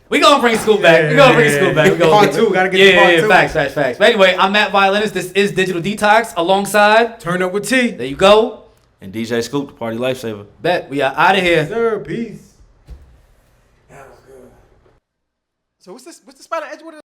We gonna bring school back. We gonna bring school back. We gonna Part two, gotta get to part two. Facts. But anyway, I'm Matt Violinist. This is Digital Detox alongside. Turn up with T. There you go. and DJ Scoop, the party lifesaver. Bet we are out of here. Sir, peace. That was good. So what's this? What's the spot on Edgewater?